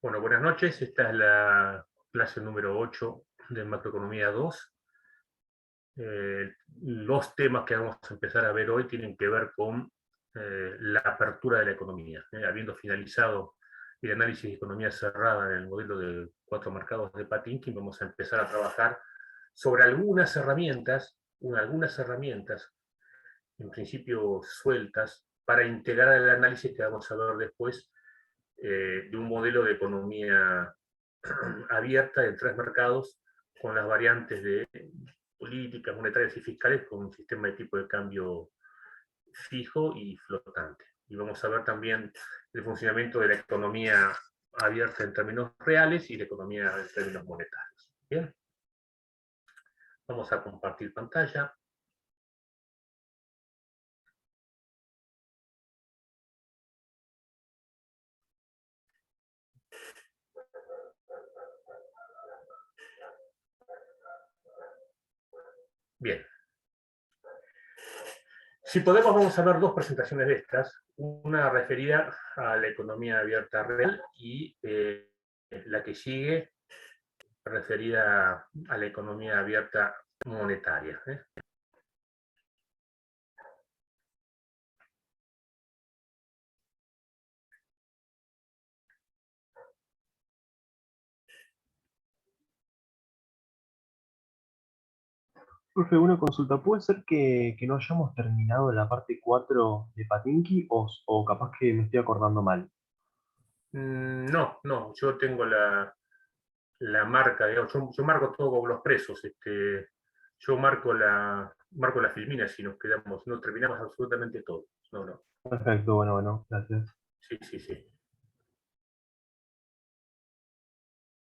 Bueno, buenas noches. Esta es la clase número 8 de Macroeconomía 2. Los temas que vamos a empezar a ver hoy tienen que ver con la apertura de la economía. Habiendo finalizado el análisis de economía cerrada en el modelo de 4 mercados de Patinkin, vamos a empezar a trabajar sobre algunas herramientas, en principio sueltas, para integrar el análisis que vamos a ver después de un modelo de economía abierta de 3 mercados con las variantes de políticas monetarias y fiscales con un sistema de tipo de cambio fijo y flotante. Y vamos a ver también el funcionamiento de la economía abierta en términos reales y la economía en términos monetarios. Bien, vamos a compartir pantalla. Bien, si podemos, vamos a ver dos presentaciones de estas, una referida a la economía abierta real y la que sigue referida a la economía abierta monetaria. Profe, una consulta. ¿Puede ser que no hayamos terminado la parte 4 de Patinki o capaz que me estoy acordando mal? No, no, yo tengo la marca, digamos, yo marco todo con los presos, yo marco la filmina si nos quedamos, no terminamos absolutamente todo. No, no. Perfecto, bueno, bueno, gracias. Sí, sí, sí.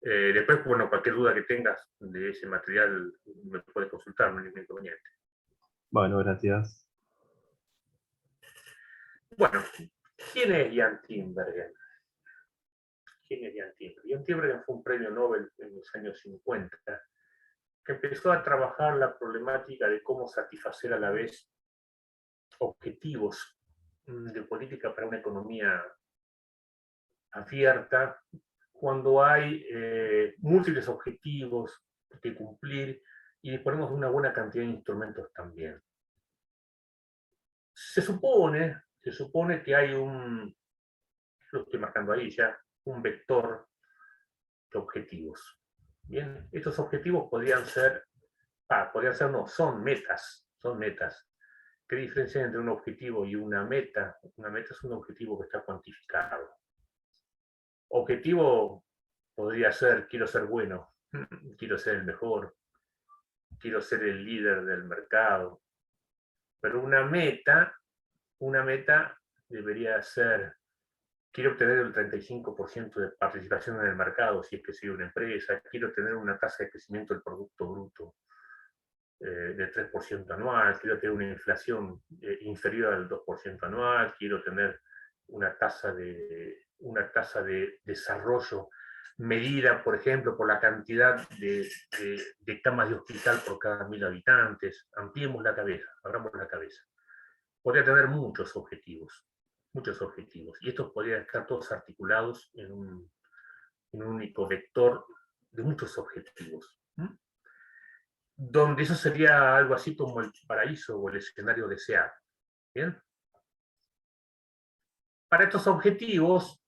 Después, bueno, cualquier duda que tengas de ese material me puedes consultar, no hay ningún inconveniente. Bueno, gracias. Bueno, ¿quién es Jan Tinbergen? ¿Quién es Jan Tinbergen? Jan Tinbergen fue un premio Nobel en los años 50 que empezó a trabajar la problemática de cómo satisfacer a la vez objetivos de política para una economía abierta cuando hay múltiples objetivos que cumplir y disponemos de una buena cantidad de instrumentos también. Se supone que hay lo estoy marcando ahí ya, un vector de objetivos. Bien, estos objetivos no, son metas. ¿Qué diferencia entre un objetivo y una meta? Una meta es un objetivo que está cuantificado. Objetivo podría ser, quiero ser bueno, quiero ser el mejor, quiero ser el líder del mercado. Pero una meta debería ser, quiero obtener el 35% de participación en el mercado si es que soy una empresa, quiero tener una tasa de crecimiento del Producto Bruto del 3% anual, quiero tener una inflación inferior al 2% anual, quiero tener una tasa de desarrollo medida, por ejemplo, por la cantidad de camas de hospital por cada 1.000 habitantes. Ampliemos la cabeza, abramos la cabeza. Podría tener muchos objetivos, y estos podrían estar todos articulados en un único vector de muchos objetivos. Donde eso sería algo así como el paraíso o el escenario deseado. ¿Bien? Para estos objetivos,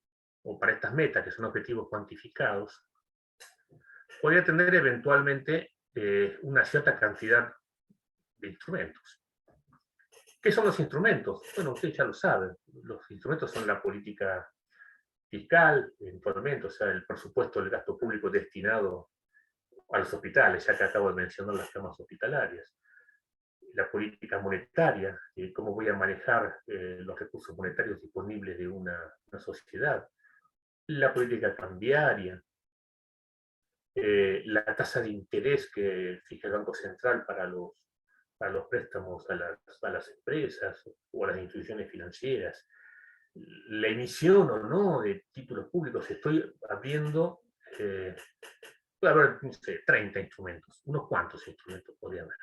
o para estas metas, que son objetivos cuantificados, podría tener eventualmente una cierta cantidad de instrumentos. ¿Qué son los instrumentos? Bueno, ustedes ya lo saben. Los instrumentos son la política fiscal, eventualmente, o sea, el presupuesto del gasto público destinado a los hospitales, ya que acabo de mencionar las camas hospitalarias. La política monetaria, cómo voy a manejar los recursos monetarios disponibles de una sociedad, la política cambiaria, la tasa de interés que fija el Banco Central para los préstamos a las empresas o a las instituciones financieras, la emisión o no de títulos públicos. Estoy abriendo, puede haber, no sé, 30 instrumentos, unos cuantos instrumentos podría haber.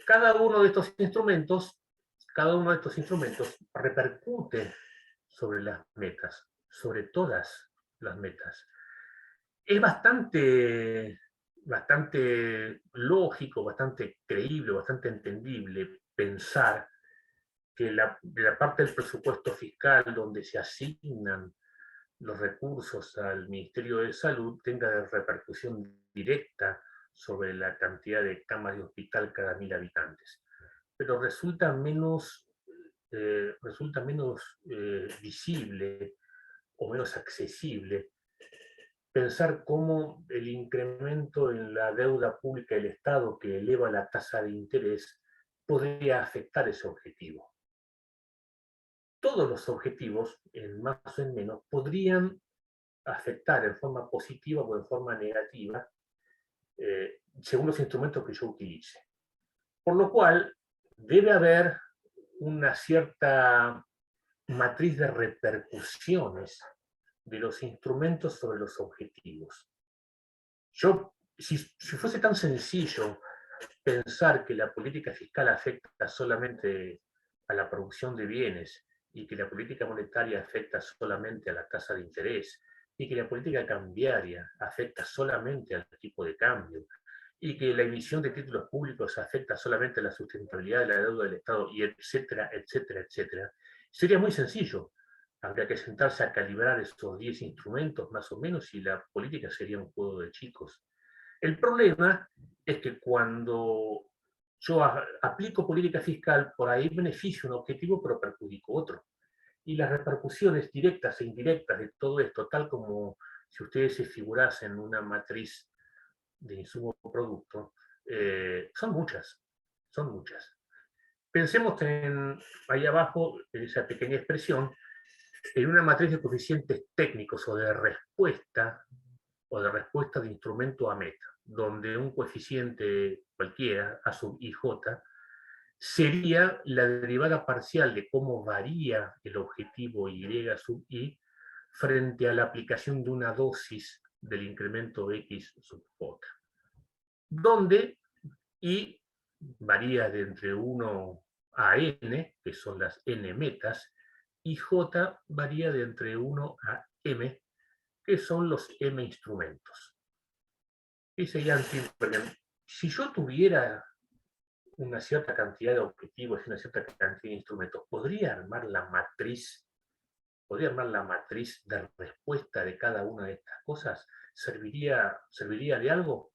Cada uno de estos instrumentos repercute sobre las metas, sobre todas. las metas. Es bastante lógico, bastante creíble, bastante entendible pensar que la parte del presupuesto fiscal donde se asignan los recursos al Ministerio de Salud tenga repercusión directa sobre la cantidad de camas de hospital cada 1000 habitantes. Pero resulta menos visible o menos accesible pensar cómo el incremento en la deuda pública del Estado que eleva la tasa de interés podría afectar ese objetivo. Todos los objetivos, en más o en menos, podrían afectar en forma positiva o en forma negativa según los instrumentos que yo utilice. Por lo cual, debe haber una cierta matriz de repercusiones de los instrumentos sobre los objetivos. Si fuese tan sencillo pensar que la política fiscal afecta solamente a la producción de bienes y que la política monetaria afecta solamente a la tasa de interés y que la política cambiaria afecta solamente al tipo de cambio y que la emisión de títulos públicos afecta solamente a la sustentabilidad de la deuda del Estado, y etcétera, etcétera, etcétera, sería muy sencillo. Habría que sentarse a calibrar estos 10 instrumentos más o menos y la política sería un juego de chicos. El problema es que cuando yo aplico política fiscal, por ahí beneficio un objetivo, pero perjudico otro. Y las repercusiones directas e indirectas de todo esto, tal como si ustedes se figurasen una matriz de insumo-producto, son muchas, son muchas. Pensemos ahí abajo, en esa pequeña expresión, en una matriz de coeficientes técnicos o de respuesta de instrumento a meta, donde un coeficiente cualquiera, A sub IJ, sería la derivada parcial de cómo varía el objetivo Y sub I frente a la aplicación de una dosis del incremento X sub J, donde I varía de entre 1 a n, que son las n metas, y J varía de entre 1 a m, que son los m instrumentos. Y serían, si yo tuviera una cierta cantidad de objetivos y una cierta cantidad de instrumentos, podría armar la matriz de respuesta de cada una de estas cosas. ¿Serviría de algo?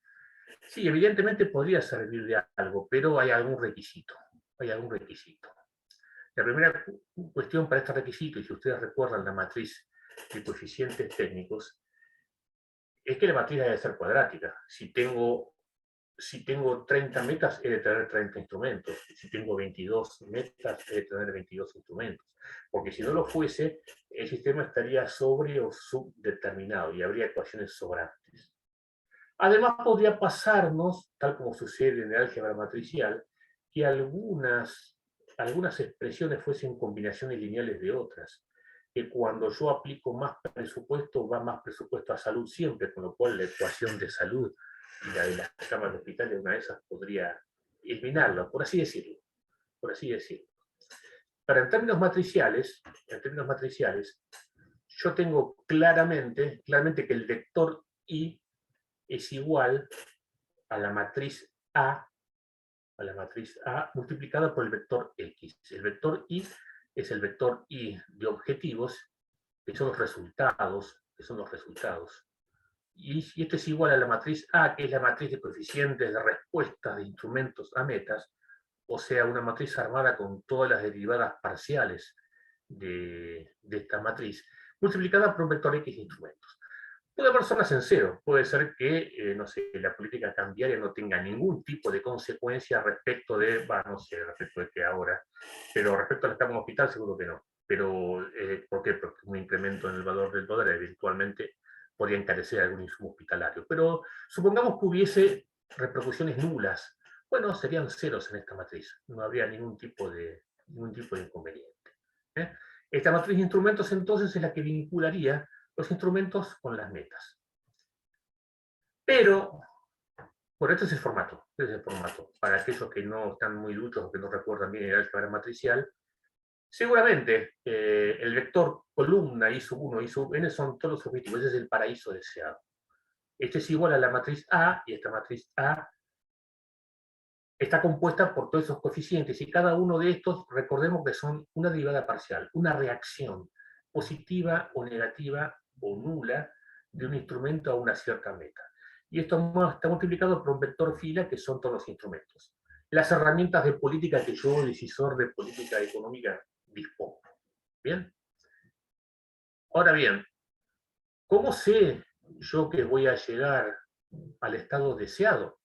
Sí, evidentemente podría servir de algo, pero hay algún requisito. La primera cuestión para este requisito, y si ustedes recuerdan la matriz de coeficientes técnicos, es que la matriz debe ser cuadrática. Si tengo 30 metas, he de tener 30 instrumentos. Si tengo 22 metas, he de tener 22 instrumentos. Porque si no lo fuese, el sistema estaría sobre o subdeterminado y habría ecuaciones sobrantes. Además, podría pasarnos, tal como sucede en el álgebra matricial, que algunas expresiones fuesen combinaciones lineales de otras. Que cuando yo aplico más presupuesto, va más presupuesto a salud siempre, con lo cual la ecuación de salud y la de las camas de hospitales, una de esas podría eliminarlo, por así decirlo. Pero en términos matriciales, yo tengo claramente que el vector I es igual a la matriz A multiplicada por el vector X. El vector I es el vector I de objetivos, que son los resultados, y esto es igual a la matriz A, que es la matriz de coeficientes de respuesta de instrumentos a metas, o sea, una matriz armada con todas las derivadas parciales de esta matriz, multiplicada por un vector X de instrumentos. Puede haber zonas en cero, puede ser que, no sé, la política cambiaria no tenga ningún tipo de consecuencia respecto de, no sé, respecto de qué ahora, pero respecto al estado hospital seguro que no. Pero, ¿por qué? Porque un incremento en el valor del dólar eventualmente podría encarecer algún insumo hospitalario. Pero supongamos que hubiese repercusiones nulas. Bueno, serían ceros en esta matriz. No habría ningún tipo de inconveniente. Esta matriz de instrumentos entonces es la que vincularía los instrumentos con las metas. Pero, por este es el formato. Para aquellos que no están muy duchos o que no recuerdan bien el álgebra matricial, seguramente el vector columna I sub 1, I sub n son todos los objetivos. Ese es el paraíso deseado. Este es igual a la matriz A, y esta matriz A está compuesta por todos esos coeficientes, y cada uno de estos, recordemos que son una derivada parcial, una reacción positiva o negativa o nula de un instrumento a una cierta meta. Y esto está multiplicado por un vector fila, que son todos los instrumentos. Las herramientas de política que yo, decisor de política económica, dispongo. ¿Bien? Ahora bien, ¿cómo sé yo que voy a llegar al estado deseado?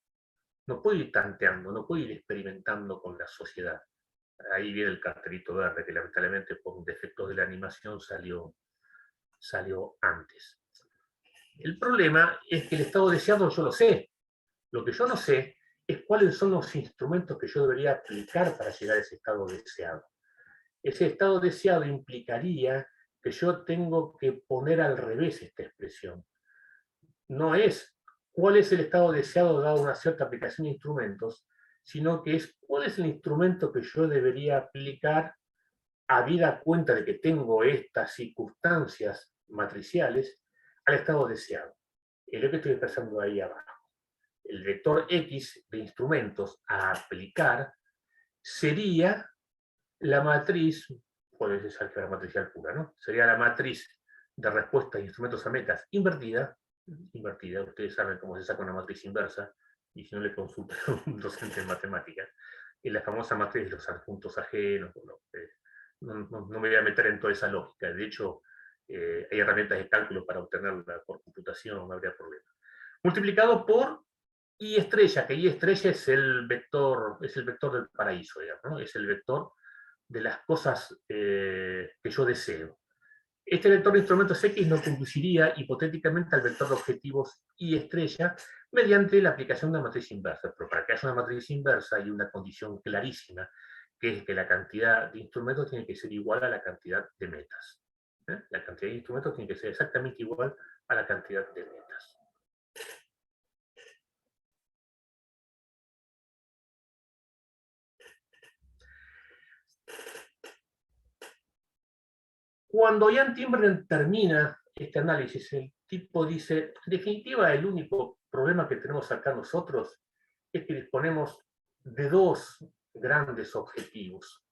No puedo ir tanteando, no puedo ir experimentando con la sociedad. Ahí viene el cartelito verde, que lamentablemente por un defecto de la animación salió antes. El problema es que el estado deseado yo lo sé. Lo que yo no sé es cuáles son los instrumentos que yo debería aplicar para llegar a ese estado deseado. Ese estado deseado implicaría que yo tengo que poner al revés esta expresión. No es cuál es el estado deseado dado una cierta aplicación de instrumentos, sino que es cuál es el instrumento que yo debería aplicar habida cuenta de que tengo estas circunstancias matriciales al estado deseado. Es lo que estoy expresando ahí abajo. El vector X de instrumentos a aplicar sería la matriz, puede ser álgebra matricial pura, ¿no? Sería la matriz de respuesta de instrumentos a metas invertida. Ustedes saben cómo se saca una matriz inversa, y si no le consultan a un docente en matemáticas, es la famosa matriz de los adjuntos ajenos. Bueno, no me voy a meter en toda esa lógica. De hecho, hay herramientas de cálculo para obtenerla por computación, no habría problema. Multiplicado por I estrella, que I estrella es el vector del paraíso, digamos, ¿no? Es el vector de las cosas que yo deseo. Este vector de instrumentos X no conduciría hipotéticamente al vector de objetivos Y estrella mediante la aplicación de una matriz inversa. Pero para que haya una matriz inversa hay una condición clarísima, que es que la cantidad de instrumentos tiene que ser igual a la cantidad de metas. La cantidad de instrumentos tiene que ser exactamente igual a la cantidad de metas. Cuando Ian Timberlake termina este análisis, el tipo dice, en definitiva, el único problema que tenemos acá nosotros es que disponemos de dos grandes objetivos.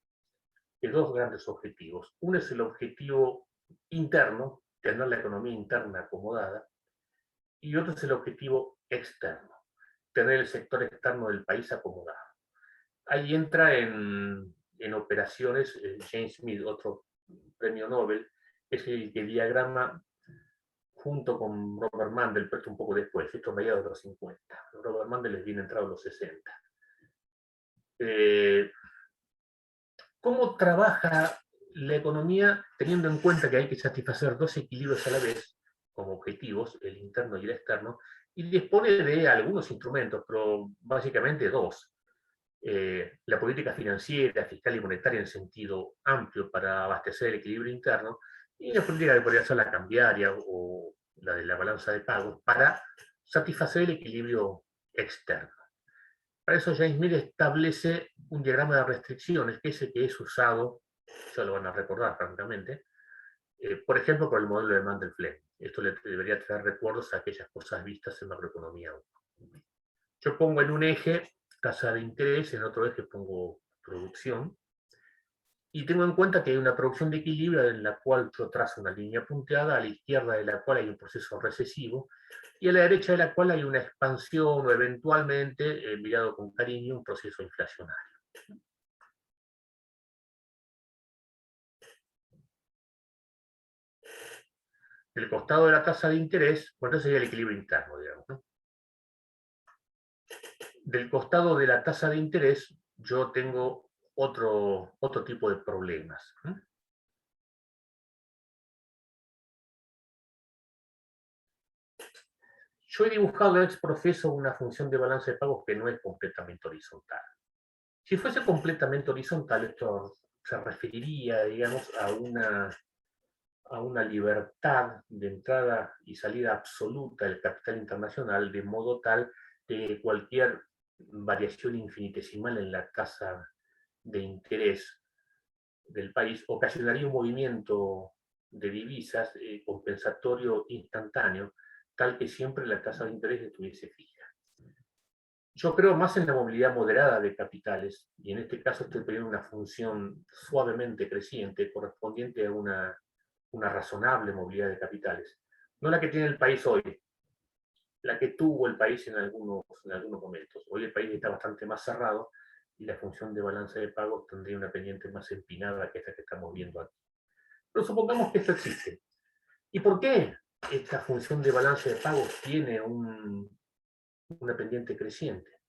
Uno es el objetivo interno, tener la economía interna acomodada, y otro es el objetivo externo, tener el sector externo del país acomodado. Ahí entra en operaciones James Smith, otro premio Nobel, es el que diagrama junto con Robert Mundell, pero un poco después, esto a mediados de los 50. Robert Mundell les viene entrado en los 60. ¿Cómo trabaja la economía teniendo en cuenta que hay que satisfacer dos equilibrios a la vez, como objetivos, el interno y el externo, y dispone de algunos instrumentos, pero básicamente dos? La política financiera, fiscal y monetaria en sentido amplio para abastecer el equilibrio interno, y la política que podría ser la cambiaria o la de la balanza de pagos para satisfacer el equilibrio externo. Para eso James Mill establece un diagrama de restricciones, que es el que es usado, ya lo van a recordar francamente, por ejemplo, por el modelo de Mandel-Fleming. Esto le debería traer recuerdos a aquellas cosas vistas en macroeconomía. Yo pongo en un eje tasa de interés, en otro eje pongo producción, y tengo en cuenta que hay una producción de equilibrio en la cual yo trazo una línea punteada, a la izquierda de la cual hay un proceso recesivo, y a la derecha de la cual hay una expansión o eventualmente, mirado con cariño, un proceso inflacionario. Del costado de la tasa de interés, bueno, sería el equilibrio interno, digamos, ¿no? Del costado de la tasa de interés, yo tengo otro tipo de problemas. Yo he dibujado ex profeso una función de balance de pagos que no es completamente horizontal. Si fuese completamente horizontal, esto se referiría, digamos, a una libertad de entrada y salida absoluta del capital internacional, de modo tal que cualquier variación infinitesimal en la tasa de interés del país ocasionaría un movimiento de divisas compensatorio instantáneo, tal que siempre la tasa de interés estuviese fija. Yo creo más en la movilidad moderada de capitales, y en este caso estoy poniendo una función suavemente creciente correspondiente a una razonable movilidad de capitales. No la que tiene el país hoy, la que tuvo el país en algunos momentos. Hoy el país está bastante más cerrado y la función de balanza de pagos tendría una pendiente más empinada que esta que estamos viendo aquí. Pero supongamos que esto existe. ¿Y por qué esta función de balance de pagos tiene una pendiente creciente?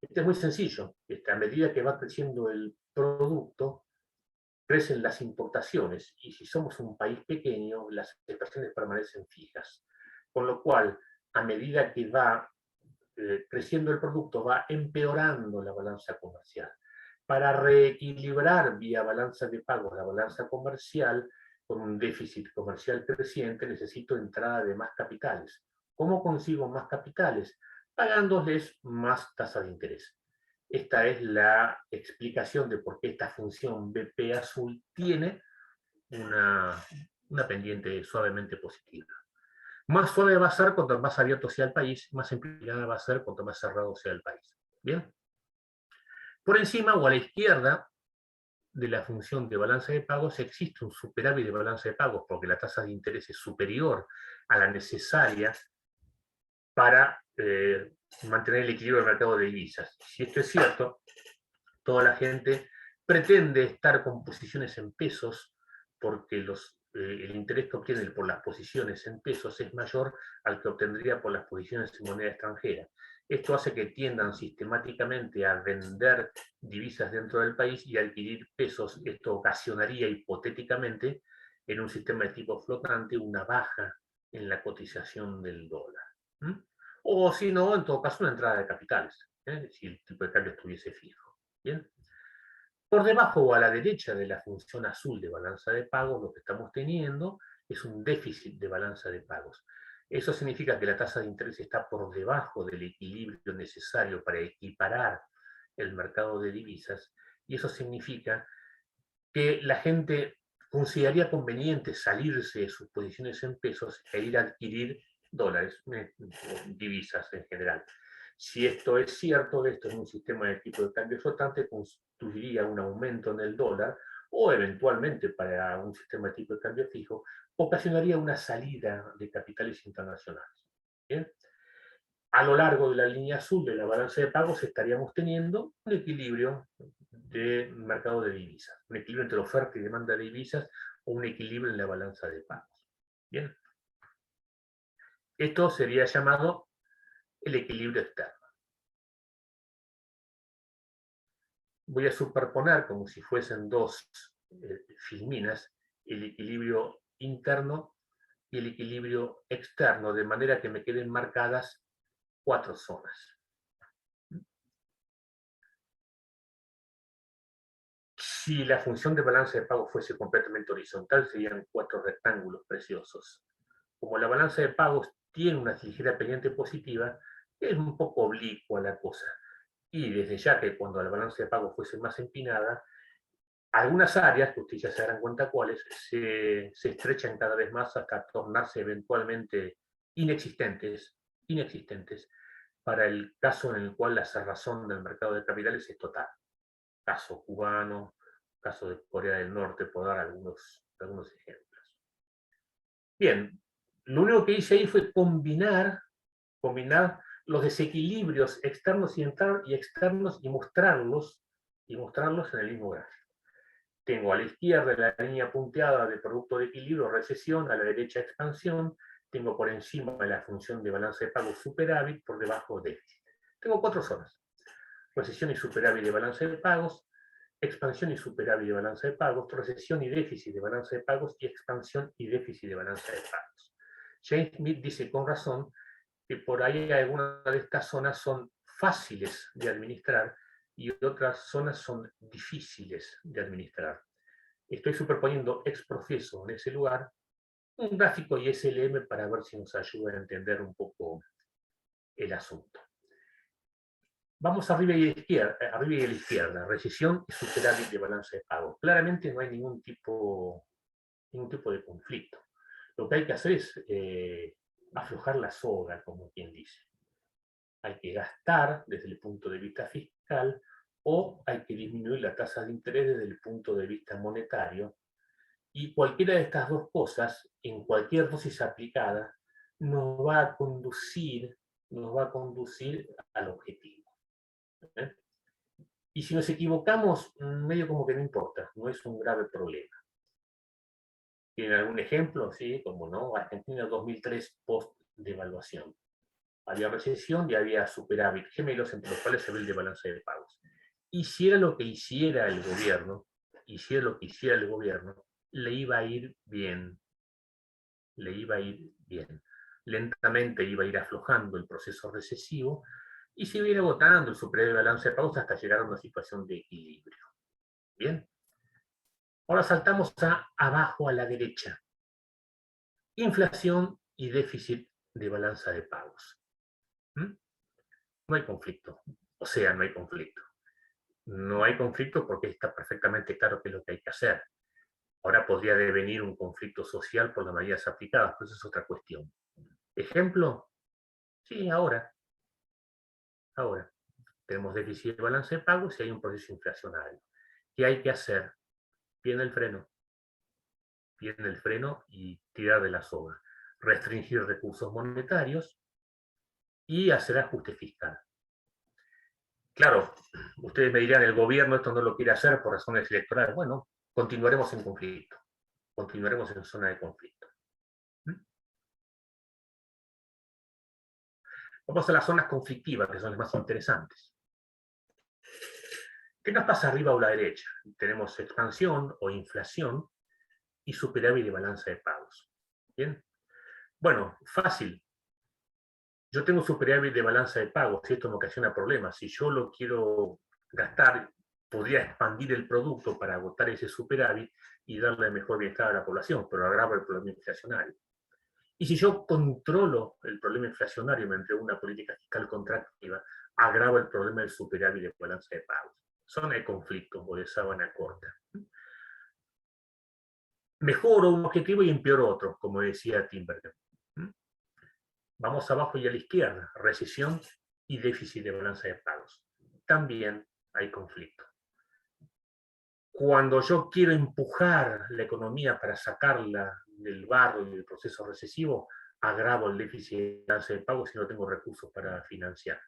Esto es muy sencillo. A medida que va creciendo el producto, crecen las importaciones. Y si somos un país pequeño, las exportaciones permanecen fijas. Con lo cual, a medida que va creciendo el producto, va empeorando la balanza comercial. Para reequilibrar vía balanza de pagos la balanza comercial, con un déficit comercial creciente, necesito entrada de más capitales. ¿Cómo consigo más capitales? Pagándoles más tasa de interés. Esta es la explicación de por qué esta función BP azul tiene una pendiente suavemente positiva. Más suave va a ser cuanto más abierto sea el país, más empleada va a ser cuanto más cerrado sea el país. ¿Bien? Por encima o a la izquierda de la función de balanza de pagos existe un superávit de balanza de pagos porque la tasa de interés es superior a la necesaria para mantener el equilibrio del mercado de divisas. Si esto es cierto, toda la gente pretende estar con posiciones en pesos porque el interés que obtiene por las posiciones en pesos es mayor al que obtendría por las posiciones en moneda extranjera. Esto hace que tiendan sistemáticamente a vender divisas dentro del país y adquirir pesos. Esto ocasionaría hipotéticamente en un sistema de tipo flotante una baja en la cotización del dólar. O si no, en todo caso, una entrada de capitales, si el tipo de cambio estuviese fijo. ¿Bien? Por debajo o a la derecha de la función azul de balanza de pagos, lo que estamos teniendo es un déficit de balanza de pagos. Eso significa que la tasa de interés está por debajo del equilibrio necesario para equiparar el mercado de divisas, y eso significa que la gente consideraría conveniente salirse de sus posiciones en pesos e ir a adquirir dólares, divisas en general. Si esto es cierto, esto en un sistema de tipo de cambio flotante constituiría un aumento en el dólar o eventualmente para un sistema de tipo de cambio fijo, ocasionaría una salida de capitales internacionales. ¿Bien? A lo largo de la línea azul de la balanza de pagos estaríamos teniendo un equilibrio de mercado de divisas, un equilibrio entre oferta y demanda de divisas o un equilibrio en la balanza de pagos. Bien. Esto sería llamado el equilibrio externo. Voy a superponer, como si fuesen dos filminas, el equilibrio interno y el equilibrio externo, de manera que me queden marcadas 4 zonas. Si la función de balance de pago fuese completamente horizontal, serían 4 rectángulos preciosos. Como la balanza de pagos tiene una ligera pendiente positiva, es un poco oblicua la cosa. Y desde ya que cuando la balanza de pagos fuese más empinada, algunas áreas, que ustedes ya se darán cuenta cuáles, se estrechan cada vez más hasta tornarse eventualmente inexistentes para el caso en el cual la cerrazón del mercado de capitales es total. Caso cubano, caso de Corea del Norte, por dar algunos ejemplos. Bien, lo único que hice ahí fue combinar los desequilibrios externos y externos y mostrarlos en el mismo gráfico. Tengo a la izquierda la línea punteada de producto de equilibrio, recesión, a la derecha expansión, tengo por encima la función de balance de pagos superávit, por debajo déficit. Tengo 4 zonas: recesión y superávit de balance de pagos, expansión y superávit de balanza de pagos, recesión y déficit de balanza de pagos y expansión y déficit de balanza de pagos. James Smith dice con razón que por ahí algunas de estas zonas son fáciles de administrar y otras zonas son difíciles de administrar. Estoy superponiendo ex profeso en ese lugar un gráfico y SLM para ver si nos ayuda a entender un poco el asunto. Vamos arriba y a la izquierda, recesión y superávit de balance de pagos. Claramente no hay ningún tipo ningún tipo de conflicto. Lo que hay que hacer es aflojar la soga, como quien dice. Hay que gastar desde el punto de vista fiscal o hay que disminuir la tasa de interés desde el punto de vista monetario. Y cualquiera de estas dos cosas, en cualquier dosis aplicada, nos va a conducir al objetivo. ¿Eh? Y si nos equivocamos, medio como que no importa, no es un grave problema. ¿Tienen algún ejemplo? Sí, como no, Argentina 2003 post-devaluación. Había recesión y había superávit gemelos entre los cuales se ve el de balance de pagos. Hiciera lo que hiciera el gobierno, le iba a ir bien. Le iba a ir bien. Lentamente iba a ir aflojando el proceso recesivo y se iba a ir agotando el superávit de balance de pagos hasta llegar a una situación de equilibrio. Bien. Ahora saltamos abajo a la derecha. Inflación y déficit de balanza de pagos. No hay conflicto. O sea, no hay conflicto. No hay conflicto porque está perfectamente claro qué es lo que hay que hacer. Ahora podría devenir un conflicto social por las medidas aplicadas, pero eso es otra cuestión. ¿Ejemplo? Sí, ahora. Tenemos déficit de balance de pagos y hay un proceso inflacionario. ¿Qué hay que hacer? Viene el freno. Viene el freno y tirar de la soga. Restringir recursos monetarios y hacer ajuste fiscal. Claro, ustedes me dirán, el gobierno esto no lo quiere hacer por razones electorales. Bueno, continuaremos en conflicto. Continuaremos en zona de conflicto. Vamos a las zonas conflictivas, que son las más interesantes. ¿Qué nos pasa arriba o a la derecha? Tenemos expansión o inflación y superávit de balanza de pagos. ¿Bien? Bueno, fácil. Yo tengo superávit de balanza de pagos y esto me ocasiona problemas. Si yo lo quiero gastar, podría expandir el producto para agotar ese superávit y darle mejor bienestar a la población, pero agrava el problema inflacionario. Y si yo controlo el problema inflacionario mediante una política fiscal contractiva, agrava el problema del superávit de balanza de pagos. Zona de conflicto o de sábana corta. Mejoro un objetivo y empeoro otro, como decía Timbergen. Vamos abajo y a la izquierda, recesión y déficit de balanza de pagos. También hay conflicto. Cuando yo quiero empujar la economía para sacarla del barro y del proceso recesivo, agravo el déficit de balanza de pagos si no tengo recursos para financiar.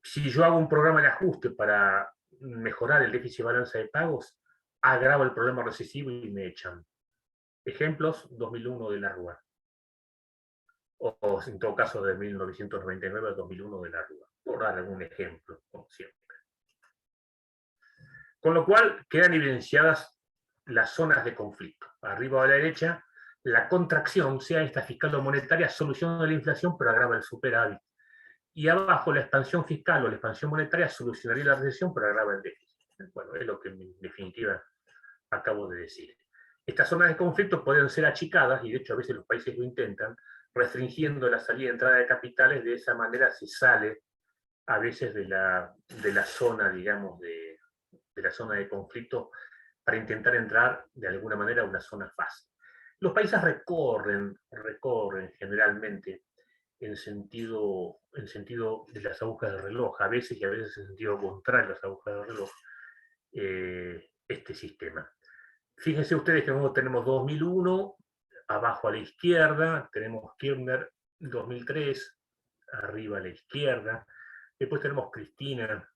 Si yo hago un programa de ajuste para mejorar el déficit de balanza de pagos, agravo el problema recesivo y me echan. Ejemplos, 2001 de la Rúa. O en todo caso de 1999 a 2001 de la Rúa, por dar algún ejemplo, como siempre. Con lo cual quedan evidenciadas las zonas de conflicto. Arriba a la derecha, la contracción, sea esta fiscal o monetaria, soluciona la inflación pero agrava el superávit. Y abajo la expansión fiscal o la expansión monetaria solucionaría la recesión pero agrava el déficit. Bueno, es lo que en definitiva acabo de decir. Estas zonas de conflicto pueden ser achicadas, y de hecho a veces los países lo intentan, restringiendo la salida y entrada de capitales. De esa manera se sale a veces de la zona, digamos, de la zona de conflicto para intentar entrar de alguna manera a una zona fácil. Los países recorren generalmente en sentido de las agujas del reloj, a veces y a veces en sentido contrario a las agujas del reloj, este sistema. Fíjense ustedes que nosotros tenemos 2001, abajo a la izquierda, tenemos Kirchner 2003, arriba a la izquierda, después tenemos Cristina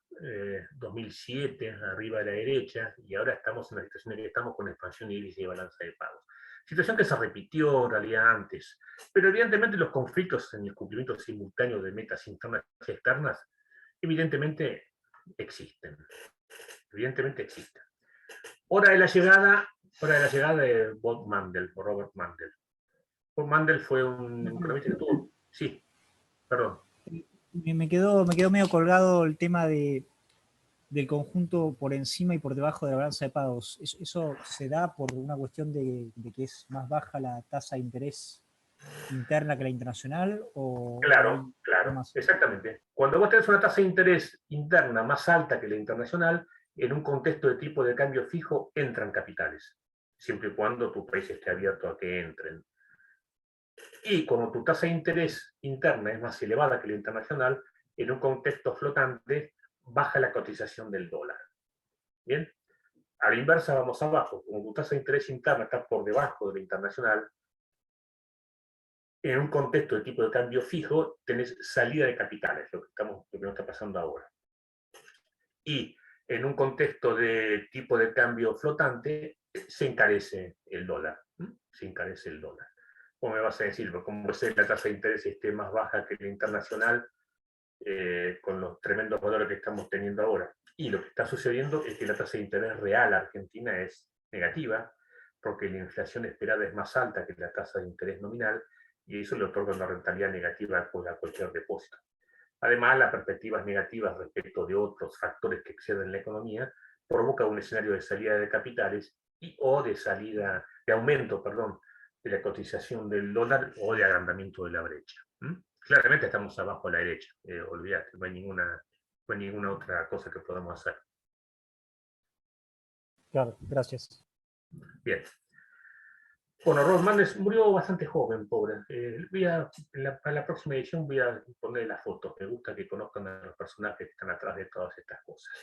2007, arriba a la derecha, y ahora estamos en la situación en que estamos con expansión y déficit de balanza de pagos. Situación que se repitió en realidad antes, pero evidentemente los conflictos en el cumplimiento simultáneo de metas internas y externas, evidentemente existen. Hora de la llegada de Bob Mandel, o Robert Mandel. Bob Mandel fue un economista que tuvo... Sí, perdón. Me quedó medio colgado el tema del conjunto por encima y por debajo de la balanza de pagos. ¿Eso se da por una cuestión de que es más baja la tasa de interés interna que la internacional? Claro, exactamente. Cuando vos tenés una tasa de interés interna más alta que la internacional, en un contexto de tipo de cambio fijo entran capitales. siempre y cuando tu país esté abierto a que entren. Y como tu tasa de interés interna es más elevada que la internacional, en un contexto flotante baja la cotización del dólar. Bien, a la inversa vamos abajo. Como tu tasa de interés interna está por debajo de la internacional, en un contexto de tipo de cambio fijo tenés salida de capitales, lo que nos está pasando ahora. Y en un contexto de tipo de cambio flotante se encarece el dólar. Se encarece el dólar. ¿Cómo me vas a decir? Como la tasa de interés esté más baja que la internacional, con los tremendos valores que estamos teniendo ahora. Y lo que está sucediendo es que la tasa de interés real argentina es negativa, porque la inflación esperada es más alta que la tasa de interés nominal, y eso le otorga una rentabilidad negativa a cualquier depósito. Además, las perspectivas negativas respecto de otros factores que exceden la economía provoca un escenario de salida de capitales o de aumento, de la cotización del dólar o de agrandamiento de la brecha. Claramente estamos abajo a la derecha, olvídate, no hay ninguna otra cosa que podamos hacer. Claro, gracias. Bien. Bueno, Rolf Mandes murió bastante joven, pobre. A la próxima edición voy a poner las fotos. Me gusta que conozcan a los personajes que están atrás de todas estas cosas.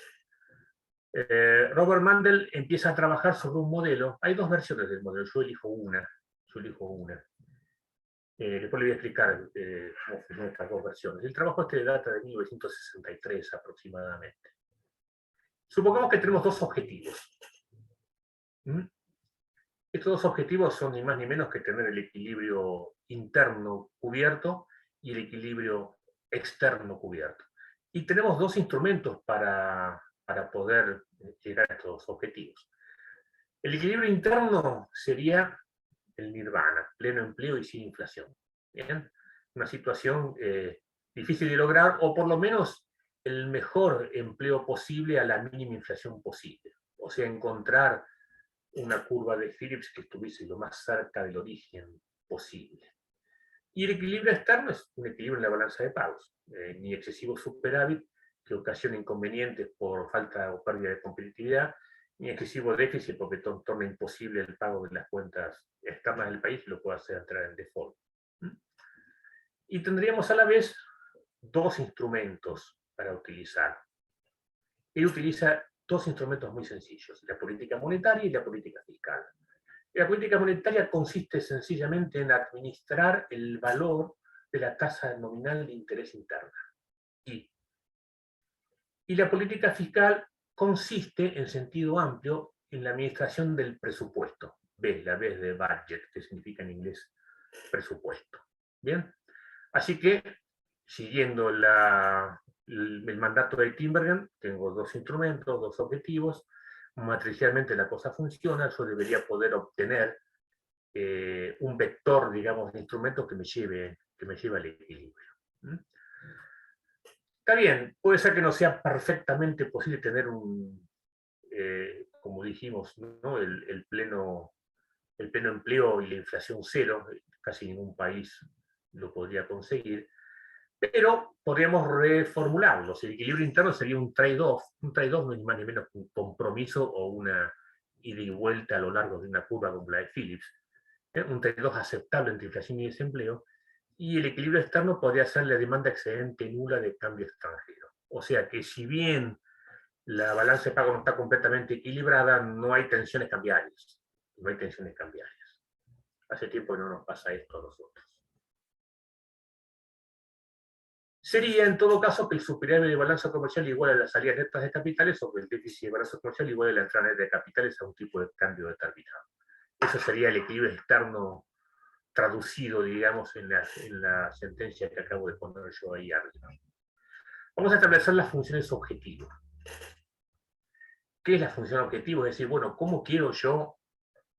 Robert Mundell empieza a trabajar sobre un modelo. Hay dos versiones del modelo, yo elijo una. Después le voy a explicar cómo funcionan estas dos versiones. El trabajo data de 1963 aproximadamente. Supongamos que tenemos dos objetivos. Estos dos objetivos son ni más ni menos que tener el equilibrio interno cubierto y el equilibrio externo cubierto. Y tenemos dos instrumentos para poder llegar a estos objetivos. El equilibrio interno sería el nirvana, pleno empleo y sin inflación. ¿Bien? Una situación difícil de lograr, o por lo menos el mejor empleo posible a la mínima inflación posible. O sea, encontrar una curva de Phillips que estuviese lo más cerca del origen posible. Y el equilibrio externo es un equilibrio en la balanza de pagos, ni excesivo superávit que ocasiona inconvenientes por falta o pérdida de competitividad, ni excesivo déficit porque torna imposible el pago de las cuentas externas del país y lo puede hacer entrar en default. Y tendríamos a la vez dos instrumentos para utilizar. Él utiliza dos instrumentos muy sencillos, la política monetaria y la política fiscal. La política monetaria consiste sencillamente en administrar el valor de la tasa nominal de interés interna. Y la política fiscal consiste, en sentido amplio, en la administración del presupuesto. La B de budget, que significa en inglés presupuesto. ¿Bien? Así que, siguiendo el mandato de Tinbergen, tengo dos instrumentos, dos objetivos. Matricialmente la cosa funciona, yo debería poder obtener un vector, digamos, de instrumentos que me lleve al equilibrio. Está bien, puede ser que no sea perfectamente posible tener como dijimos, ¿no? el pleno empleo y la inflación cero, casi ningún país lo podría conseguir, pero podríamos reformularlo. El equilibrio interno sería un trade-off. Un trade-off no es ni más ni menos un compromiso o una ida y vuelta a lo largo de una curva como la de Phillips. Un trade-off aceptable entre inflación y desempleo, y el equilibrio externo podría ser la demanda excedente nula de cambio extranjero. O sea que si bien la balanza de pago no está completamente equilibrada, no hay tensiones cambiarias. Hace tiempo que no nos pasa esto a nosotros. Sería en todo caso que el superávit de balanza comercial igual a las salidas netas de capitales, o que el déficit de balanza comercial igual a la entrada neta de capitales a un tipo de cambio determinado. Eso sería el equilibrio externo traducido, digamos, en la sentencia que acabo de poner yo ahí arriba. Vamos a establecer las funciones objetivo. ¿Qué es la función objetivo? Es decir, bueno, ¿cómo quiero yo,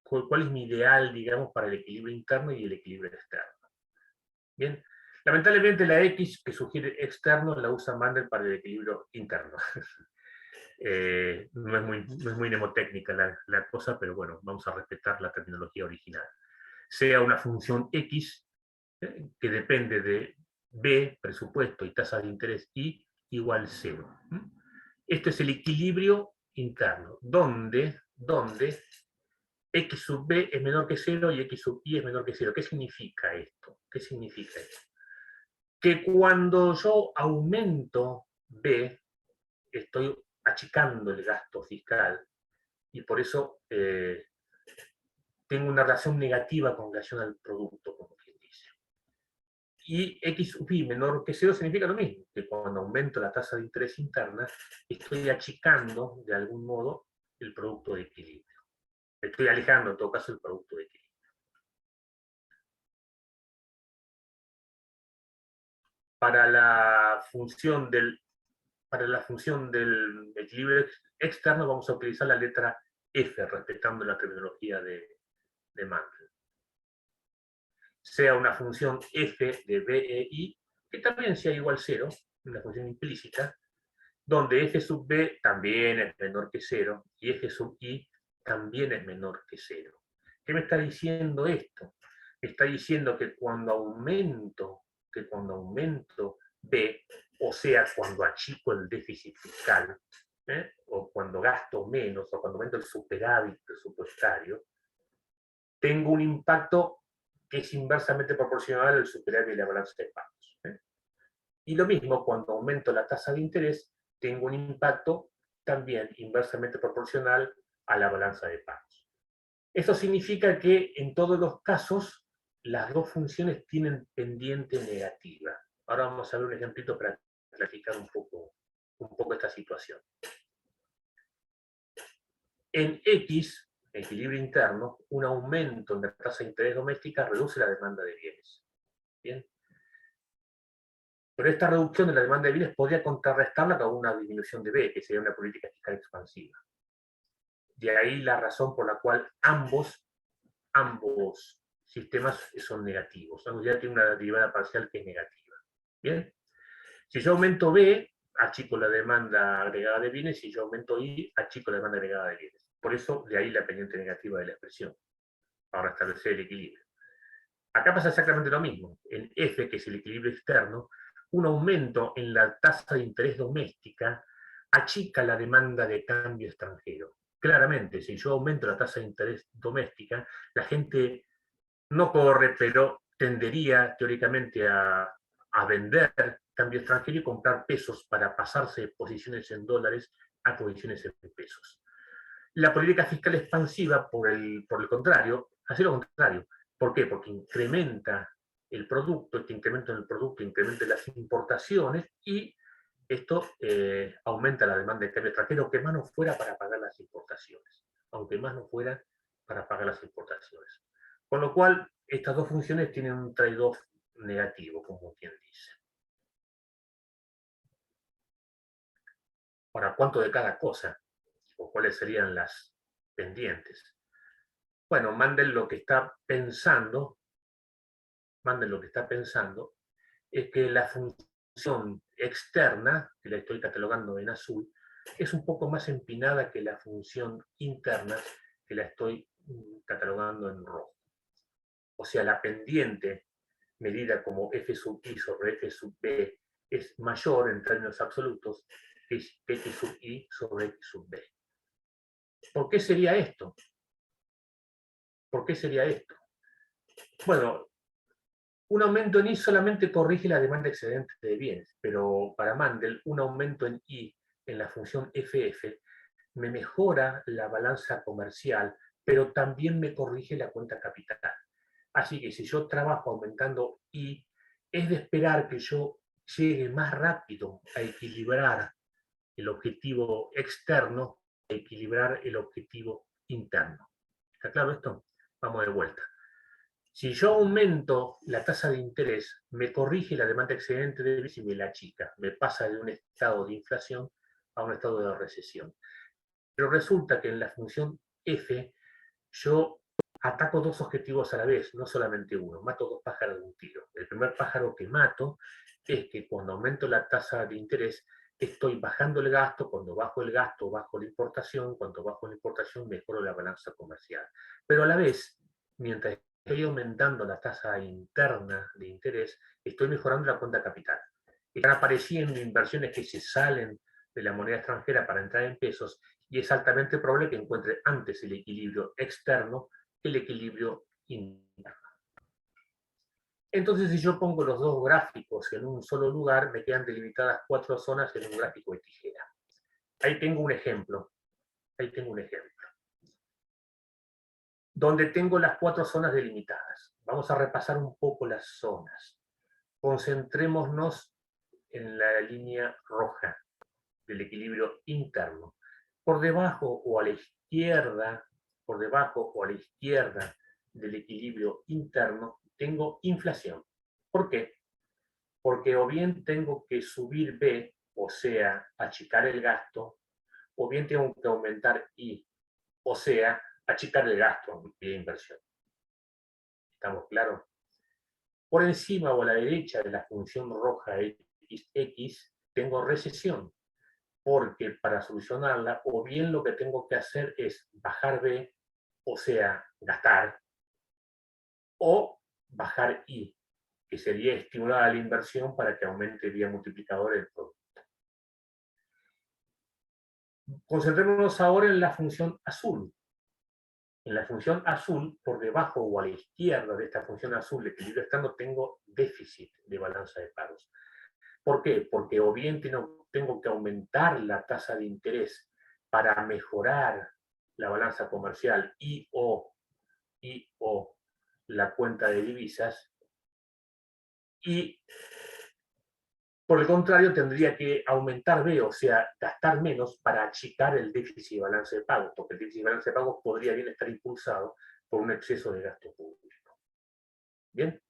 cuál es mi ideal, digamos, para el equilibrio interno y el equilibrio externo? Bien, lamentablemente la X que sugiere externo la usa Mundell para el equilibrio interno. No es muy mnemotécnica la cosa, pero bueno, vamos a respetar la terminología original. Sea una función X que depende de B, presupuesto y tasa de interés I, igual 0. Este es el equilibrio interno, donde X sub B es menor que 0 y X sub Y es menor que 0. ¿Qué significa esto? ¿Qué significa esto? Que cuando yo aumento B, estoy achicando el gasto fiscal y por eso tengo una relación negativa con relación al producto, como quien dice. Y X sub Y menor que 0 significa lo mismo, que cuando aumento la tasa de interés interna, estoy achicando, de algún modo, el producto de equilibrio. Estoy alejando, en todo caso, el producto de equilibrio. Para la función del equilibrio externo vamos a utilizar la letra F, respetando la terminología de Mandel. Sea una función F de B e I, que también sea igual a 0, una función implícita, donde F sub B también es menor que 0 y F sub I también es menor que 0. ¿Qué me está diciendo esto? Me está diciendo que cuando aumento B, o sea, cuando achico el déficit fiscal, o cuando gasto menos, o cuando aumento el superávit presupuestario, tengo un impacto que es inversamente proporcional al superávit de la balanza de pagos. Y lo mismo, cuando aumento la tasa de interés, tengo un impacto también inversamente proporcional a la balanza de pagos. Eso significa que en todos los casos las dos funciones tienen pendiente negativa. Ahora vamos a ver un ejemplito para clarificar un poco esta situación. En X, equilibrio interno, un aumento en la tasa de interés doméstica reduce la demanda de bienes. ¿Bien? Pero esta reducción de la demanda de bienes podría contrarrestarla con una disminución de B, que sería una política fiscal expansiva. De ahí la razón por la cual ambos sistemas son negativos. Ya tiene una derivada parcial que es negativa. ¿Bien? Si yo aumento B, achico la demanda agregada de bienes, si yo aumento I, achico la demanda agregada de bienes. Por eso, de ahí la pendiente negativa de la expresión, para establecer el equilibrio. Acá pasa exactamente lo mismo. En F, que es el equilibrio externo, un aumento en la tasa de interés doméstica achica la demanda de cambio extranjero. Claramente, si yo aumento la tasa de interés doméstica, la gente no corre, pero tendería teóricamente a vender cambio extranjero y comprar pesos para pasarse de posiciones en dólares a posiciones en pesos. La política fiscal expansiva, por el contrario, hace lo contrario. ¿Por qué? Porque incrementa el producto, este incremento en el producto incrementa las importaciones y esto aumenta la demanda de cambio extranjero, aunque más no fuera para pagar las importaciones. Aunque más no fuera para pagar las importaciones. Con lo cual, estas dos funciones tienen un trade-off negativo, como quien dice. Ahora, ¿cuánto de cada cosa? ¿O cuáles serían las pendientes? Bueno, Mandel lo que está pensando es que la función externa, que la estoy catalogando en azul, es un poco más empinada que la función interna, que la estoy catalogando en rojo. O sea, la pendiente medida como f sub i sobre f sub b es mayor en términos absolutos que f sub i sobre x sub b. ¿Por qué sería esto? ¿Por qué sería esto? Bueno, un aumento en I solamente corrige la demanda excedente de bienes, pero para Mandel, un aumento en I en la función FF me mejora la balanza comercial, pero también me corrige la cuenta capital. Así que si yo trabajo aumentando I, es de esperar que yo llegue más rápido a equilibrar el objetivo externo, a equilibrar el objetivo interno. ¿Está claro esto? Vamos de vuelta. Si yo aumento la tasa de interés, me corrige la demanda excedente de bienes y me la achica. Me pasa de un estado de inflación a un estado de recesión. Pero resulta que en la función F yo ataco dos objetivos a la vez, no solamente uno. Mato dos pájaros de un tiro. El primer pájaro que mato es que cuando aumento la tasa de interés, estoy bajando el gasto. Cuando bajo el gasto, bajo la importación. Cuando bajo la importación, mejoro la balanza comercial. Pero a la vez, mientras estoy aumentando la tasa interna de interés, estoy mejorando la cuenta capital. Están apareciendo inversiones que se salen de la moneda extranjera para entrar en pesos y es altamente probable que encuentre antes el equilibrio externo que el equilibrio interno. Entonces, si yo pongo los dos gráficos en un solo lugar, me quedan delimitadas 4 zonas en un gráfico de tijera. Ahí tengo un ejemplo. Ahí tengo un ejemplo. Donde tengo las 4 zonas delimitadas. Vamos a repasar un poco las zonas. Concentrémonos en la línea roja del equilibrio interno. Por debajo o a la izquierda, por debajo o a la izquierda del equilibrio interno, tengo inflación. ¿Por qué? Porque o bien tengo que subir B, o sea, achicar el gasto, o bien tengo que aumentar I, o sea, achicar el gasto de inversión. ¿Estamos claros? Por encima o a la derecha de la función roja x, tengo recesión, porque para solucionarla, o bien lo que tengo que hacer es bajar B, o sea, gastar, o bajar I, que sería estimular a la inversión para que aumente vía multiplicador el producto. Concentrémonos ahora en la función azul. En la función azul, por debajo o a la izquierda de esta función azul de equilibrio externo, tengo déficit de balanza de pagos. ¿Por qué? Porque o bien tengo que aumentar la tasa de interés para mejorar la balanza comercial y o la cuenta de divisas, y por el contrario tendría que aumentar B, o sea, gastar menos para achicar el déficit de balance de pagos, porque el déficit de balance de pagos podría bien estar impulsado por un exceso de gasto público. ¿Bien?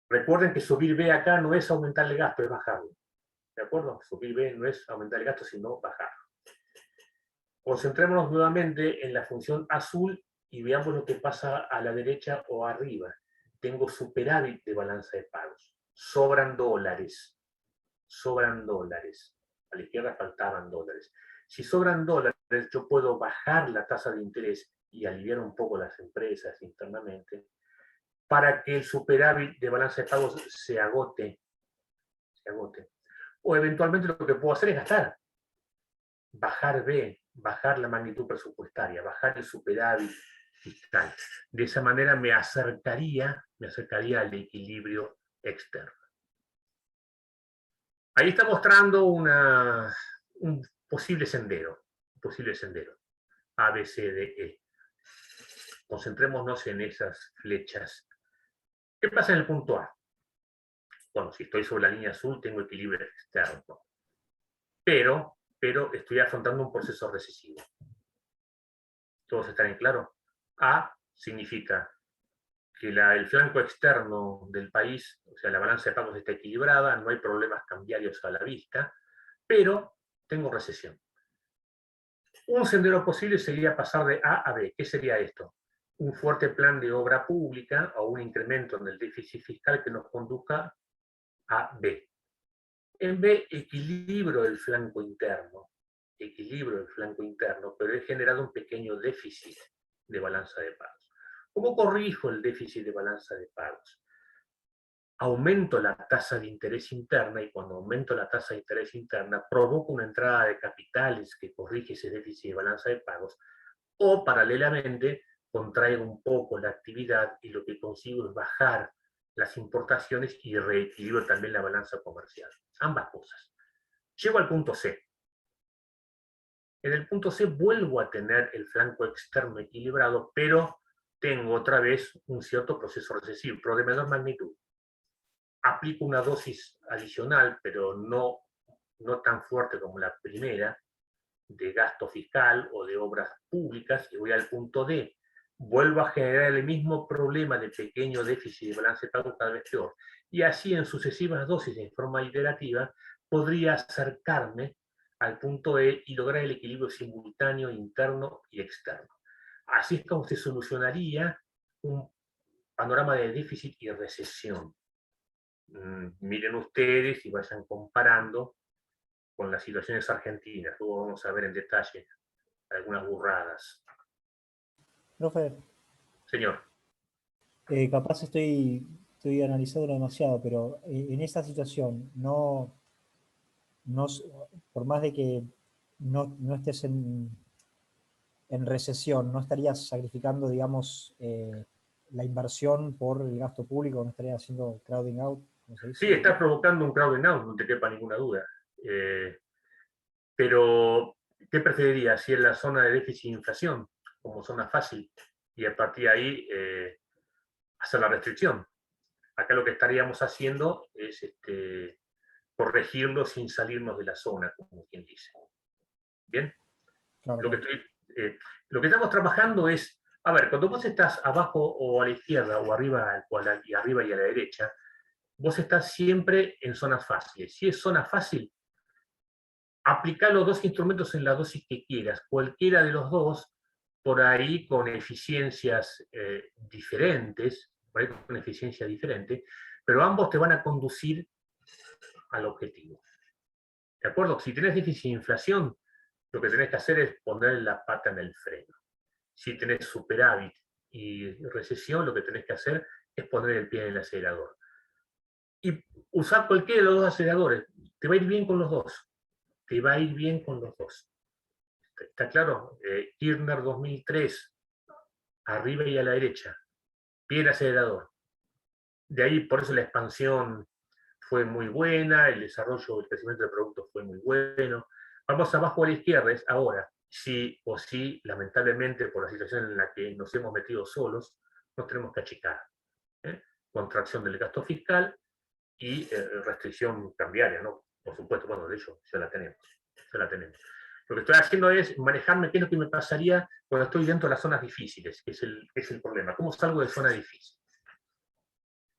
Recuerden que subir B acá no es aumentarle gasto, es bajarlo. ¿De acuerdo? Subir B no es aumentar el gasto, sino bajarlo. Concentrémonos nuevamente en la función azul y veamos lo que pasa a la derecha o arriba. Tengo superávit de balanza de pagos. Sobran dólares. Sobran dólares. A la izquierda faltaban dólares. Si sobran dólares, yo puedo bajar la tasa de interés y aliviar un poco las empresas internamente para que el superávit de balanza de pagos se agote. O eventualmente lo que puedo hacer es gastar. Bajar B, bajar la magnitud presupuestaria, bajar el superávit fiscal. De esa manera me acercaría al equilibrio externo. Ahí está mostrando un posible sendero, A, B, C, D, E. Concentrémonos en esas flechas. ¿Qué pasa en el punto A? Bueno, si estoy sobre la línea azul, tengo equilibrio externo. Pero estoy afrontando un proceso recesivo. ¿Todos están en claro? A significa que el flanco externo del país, o sea, la balanza de pagos está equilibrada, no hay problemas cambiarios a la vista, pero tengo recesión. Un sendero posible sería pasar de A a B. ¿Qué sería esto? Un fuerte plan de obra pública o un incremento en el déficit fiscal que nos conduzca a B. En B equilibro el flanco interno, pero he generado un pequeño déficit de balanza de pagos. ¿Cómo corrijo el déficit de balanza de pagos? Aumento la tasa de interés interna, y cuando aumento la tasa de interés interna provoco una entrada de capitales que corrige ese déficit de balanza de pagos, o paralelamente contraigo un poco la actividad y lo que consigo es bajar las importaciones y reequilibro también la balanza comercial. Ambas cosas. Llego al punto C. En el punto C vuelvo a tener el flanco externo equilibrado, pero tengo otra vez un cierto proceso recesivo, pero de menor magnitud. Aplico una dosis adicional, pero no tan fuerte como la primera, de gasto fiscal o de obras públicas, y voy al punto D. Vuelvo a generar el mismo problema de pequeño déficit de balance de pago cada vez peor. Y así en sucesivas dosis, en forma iterativa, podría acercarme al punto E y lograr el equilibrio simultáneo interno y externo. Así es como se solucionaría un panorama de déficit y recesión. Miren ustedes y vayan comparando con las situaciones argentinas. Luego vamos a ver en detalle algunas burradas. Profe, Señor. capaz estoy analizándolo demasiado, pero en esta situación, por más de que no estés en recesión, ¿no estarías sacrificando, digamos, la inversión por el gasto público? ¿No estarías haciendo crowding out, como se dice? Sí, está provocando un crowding out, no te quepa ninguna duda. Pero, ¿qué preferirías? Si en la zona de déficit e inflación, como zona fácil, y a partir de ahí hacer la restricción. Acá lo que estaríamos haciendo es corregirlo sin salirnos de la zona, como quien dice. ¿Bien? Claro, Lo que, claro. lo que estamos trabajando es, a ver, cuando vos estás abajo o a la izquierda o arriba, y arriba y a la derecha, vos estás siempre en zonas fáciles. Si es zona fácil, aplica los dos instrumentos en la dosis que quieras, cualquiera de los dos, por ahí con eficiencias diferentes, por ahí con eficiencia diferente, pero ambos te van a conducir al objetivo. ¿De acuerdo? Si tenés déficit de inflación, lo que tenés que hacer es poner la pata en el freno. Si tenés superávit y recesión, lo que tenés que hacer es poner el pie en el acelerador. Y usar cualquiera de los dos aceleradores. Te va a ir bien con los dos. Te va a ir bien con los dos. ¿Está claro? Kirchner 2003, arriba y a la derecha. Pie en acelerador. De ahí, por eso la expansión fue muy buena, el desarrollo, el crecimiento de productos fue muy bueno. Vamos abajo a la izquierda, es ahora. Sí o sí, lamentablemente, por la situación en la que nos hemos metido solos, nos tenemos que achicar. Contracción del gasto fiscal y restricción cambiaria, ¿no? Por supuesto, bueno, de hecho, ya la tenemos. Ya la tenemos. Lo que estoy haciendo es manejarme qué es lo que me pasaría cuando estoy dentro de las zonas difíciles, que es el problema. ¿Cómo salgo de zona difícil?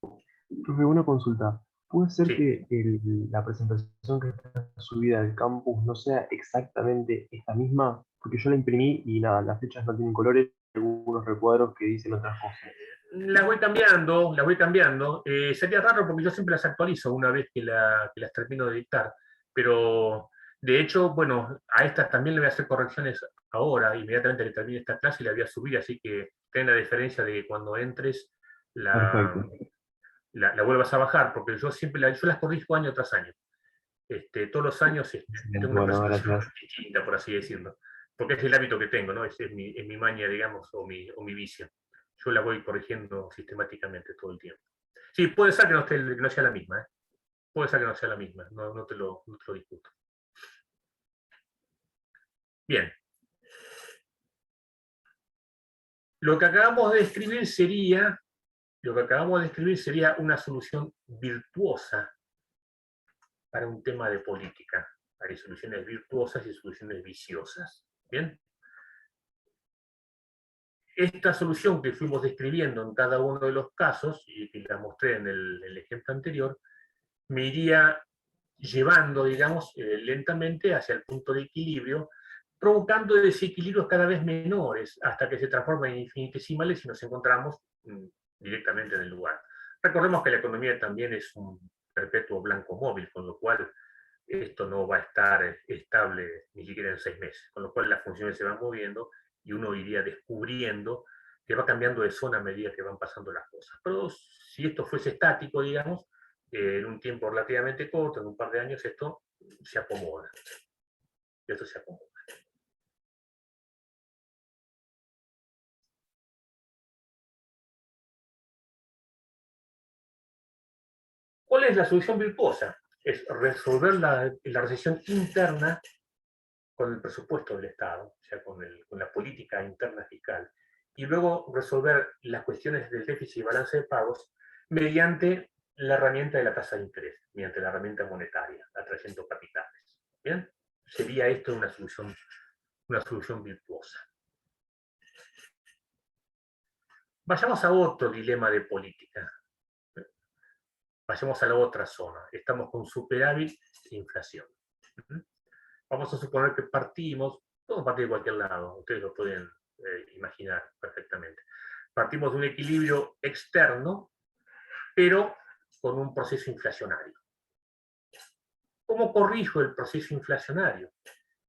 Profe, una consulta. ¿Puede ser Sí. que la presentación que está subida al campus no sea exactamente esta misma? Porque yo la imprimí y nada, las fechas no tienen colores, algunos recuadros que dicen otras cosas. Las voy cambiando, las voy cambiando. Sería raro porque yo siempre las actualizo una vez que las termino de dictar, pero de hecho, bueno, a estas también le voy a hacer correcciones ahora, inmediatamente que termine esta clase y la voy a subir, así que ten la diferencia de que cuando entres Perfecto. la vuelvas a bajar, porque yo siempre yo las corrijo año tras año. Todos los años tengo una Bueno, presentación gracias. distinta, por así decirlo, porque es el hábito que tengo, ¿no? Es mi maña, digamos, o mi vicio. Yo la voy corrigiendo sistemáticamente todo el tiempo. Sí, puede ser que no sea la misma, ¿eh? Puede ser que no sea la misma, no te lo discuto. Bien. Lo que acabamos de describir sería una solución virtuosa para un tema de política. Hay soluciones virtuosas y soluciones viciosas. ¿Bien? Esta solución que fuimos describiendo en cada uno de los casos, y que la mostré en el ejemplo anterior, me iría llevando, digamos, lentamente hacia el punto de equilibrio, provocando desequilibrios cada vez menores, hasta que se transforman en infinitesimales y nos encontramos directamente en el lugar. Recordemos que la economía también es un perpetuo blanco móvil, con lo cual esto no va a estar estable ni siquiera en 6 meses, con lo cual las funciones se van moviendo y uno iría descubriendo que va cambiando de zona a medida que van pasando las cosas. Pero si esto fuese estático, digamos, en un tiempo relativamente corto, en un par de años, esto se acomoda. Esto se acomoda. ¿Cuál es la solución virtuosa? Es resolver la recesión interna con el presupuesto del Estado, o sea, con la política interna fiscal, y luego resolver las cuestiones del déficit y balance de pagos mediante la herramienta de la tasa de interés, mediante la herramienta monetaria, atrayendo capitales. ¿Bien? Sería esto una solución virtuosa. Vayamos a otro dilema de política. Vayamos a la otra zona. Estamos con superávit e inflación. Vamos a suponer que podemos partir de cualquier lado, ustedes lo pueden imaginar perfectamente. Partimos de un equilibrio externo, pero con un proceso inflacionario. ¿Cómo corrijo el proceso inflacionario?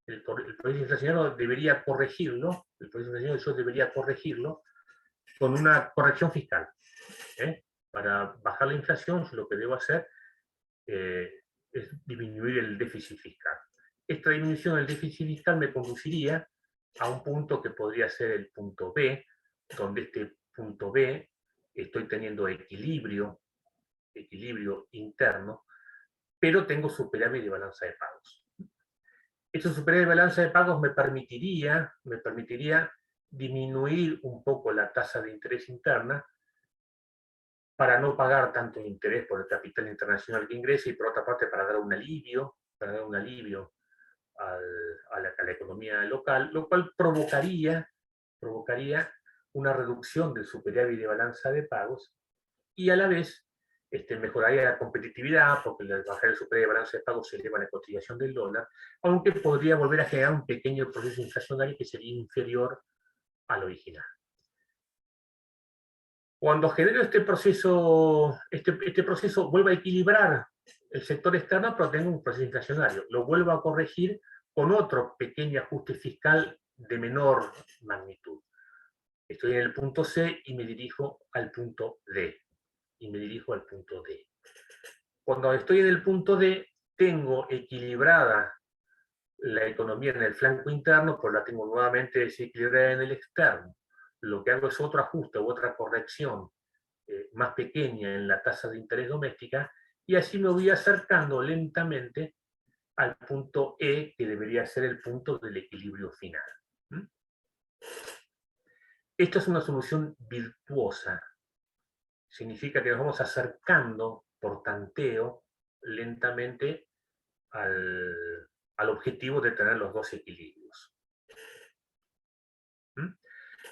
El proceso inflacionario debería corregirlo, yo debería corregirlo con una corrección fiscal. Para bajar la inflación, yo lo que debo hacer es disminuir el déficit fiscal. Esta disminución del déficit fiscal me conduciría a un punto que podría ser el punto B, donde este punto B estoy teniendo equilibrio interno, pero tengo superávit de balanza de pagos. Este superávit de balanza de pagos me permitiría disminuir un poco la tasa de interés interna para no pagar tanto interés por el capital internacional que ingresa y por otra parte para dar un alivio a la economía local, lo cual provocaría una reducción del superávit de balanza de pagos y a la vez mejoraría la competitividad, porque al bajar el superávit de balanza de pagos se eleva la cotización del dólar, aunque podría volver a generar un pequeño proceso inflacionario que sería inferior al original. Cuando genero este proceso vuelve a equilibrar el sector externo, pero tengo un proceso inflacionario. Lo vuelvo a corregir con otro pequeño ajuste fiscal de menor magnitud. Estoy en el punto C y me dirijo al punto D. Cuando estoy en el punto D, tengo equilibrada la economía en el flanco interno, pues la tengo nuevamente desequilibrada en el externo. Lo que hago es otro ajuste u otra corrección más pequeña en la tasa de interés doméstica, y así me voy acercando lentamente al punto E, que debería ser el punto del equilibrio final. Esto es una solución virtuosa. Significa que nos vamos acercando por tanteo lentamente al objetivo de tener los dos equilibrios.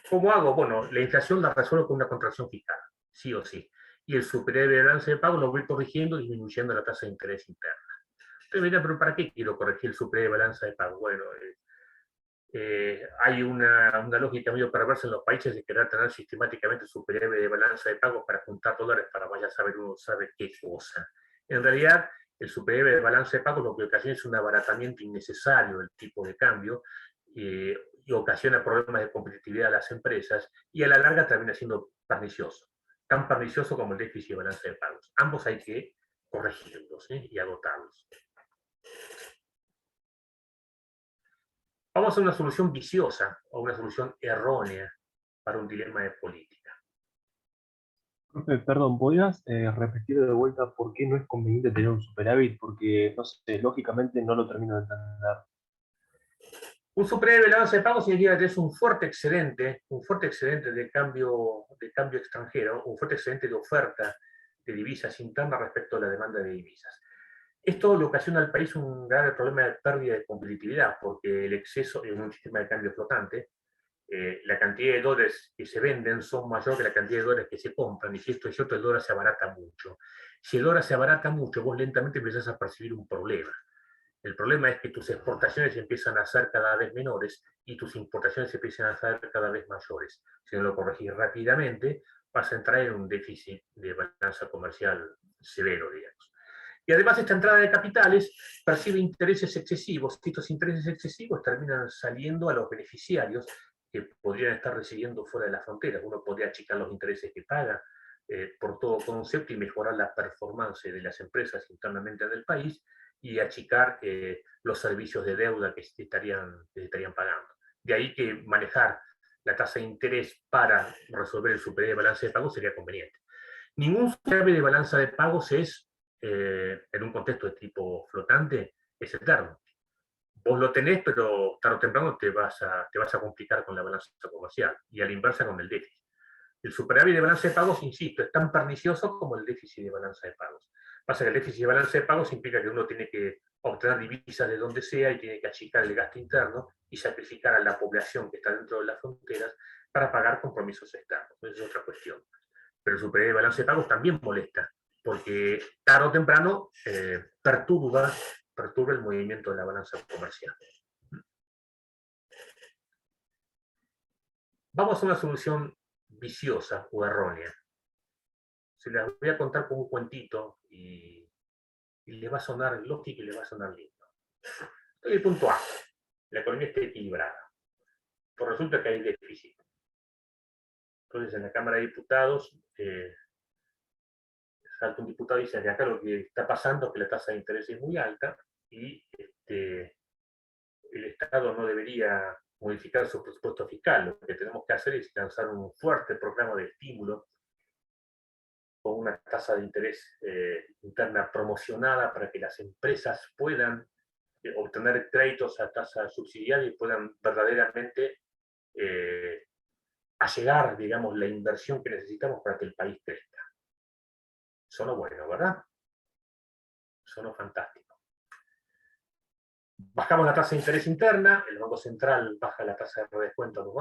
¿Cómo hago? Bueno, la inflación la resuelvo con una contracción fiscal, sí o sí. Y el superávit de balance de pago lo voy corrigiendo, disminuyendo la tasa de interés interna. Entonces, mira, pero ¿para qué quiero corregir el superávit de balance de pago? Bueno, hay una lógica medio perversa en los países de querer tener sistemáticamente superávit de balanza de pago para juntar dólares para vaya a saber uno sabe qué cosa. En realidad, el superávit de balanza de pago lo que ocasiona es un abaratamiento innecesario del tipo de cambio y ocasiona problemas de competitividad a las empresas y a la larga termina siendo pernicioso. Tan pernicioso como el déficit de balanza de pagos. Ambos hay que corregirlos y agotarlos. Vamos a una solución viciosa o una solución errónea para un dilema de política. Profe, perdón, ¿podrías repetir de vuelta por qué no es conveniente tener un superávit? Porque, no sé, lógicamente no lo termino de entender. Un superávit de balance de pago significa que es un fuerte excedente de cambio extranjero, un fuerte excedente de oferta de divisas internas respecto a la demanda de divisas. Esto le ocasiona al país un grave problema de pérdida de competitividad, porque el exceso en un sistema de cambio flotante, la cantidad de dólares que se venden son mayor que la cantidad de dólares que se compran, y si esto es cierto, el dólar se abarata mucho. Si el dólar se abarata mucho, vos lentamente empezás a percibir un problema. El problema es que tus exportaciones empiezan a ser cada vez menores y tus importaciones empiezan a ser cada vez mayores. Si no lo corregís rápidamente, vas a entrar en un déficit de balanza comercial severo, digamos. Y además esta entrada de capitales percibe intereses excesivos. Estos intereses excesivos terminan saliendo a los beneficiarios que podrían estar recibiendo fuera de las fronteras. Uno podría achicar los intereses que paga por todo concepto y mejorar la performance de las empresas internamente del país y achicar los servicios de deuda que se estarían pagando. De ahí que manejar la tasa de interés para resolver el superávit de balance de pagos sería conveniente. Ningún superávit de balanza de pagos es, en un contexto de tipo flotante, es eterno. Vos lo tenés, pero tarde o temprano te vas a complicar con la balanza comercial y a la inversa con el déficit. El superávit de balance de pagos, insisto, es tan pernicioso como el déficit de balanza de pagos. Pasa que el déficit de balanza de pagos implica que uno tiene que obtener divisas de donde sea y tiene que achicar el gasto interno y sacrificar a la población que está dentro de las fronteras para pagar compromisos externos. Esa es otra cuestión. Pero el superávit de balance de pagos también molesta, porque tarde o temprano perturba el movimiento de la balanza comercial. Vamos a una solución viciosa o errónea. Se las voy a contar como un cuentito y le va a sonar lógico y le va a sonar lindo. Estoy en el punto A. La economía está equilibrada. Pues resulta que hay déficit. Entonces en la Cámara de Diputados salta un diputado y dice que acá lo que está pasando es que la tasa de interés es muy alta y el Estado no debería modificar su presupuesto fiscal. Lo que tenemos que hacer es lanzar un fuerte programa de estímulo con una tasa de interés interna promocionada para que las empresas puedan obtener créditos a tasa subsidiada y puedan verdaderamente allegar, digamos, la inversión que necesitamos para que el país crezca. Sonó bueno, ¿verdad? Sonó fantástico. Bajamos la tasa de interés interna, el Banco Central baja la tasa de redescuento a los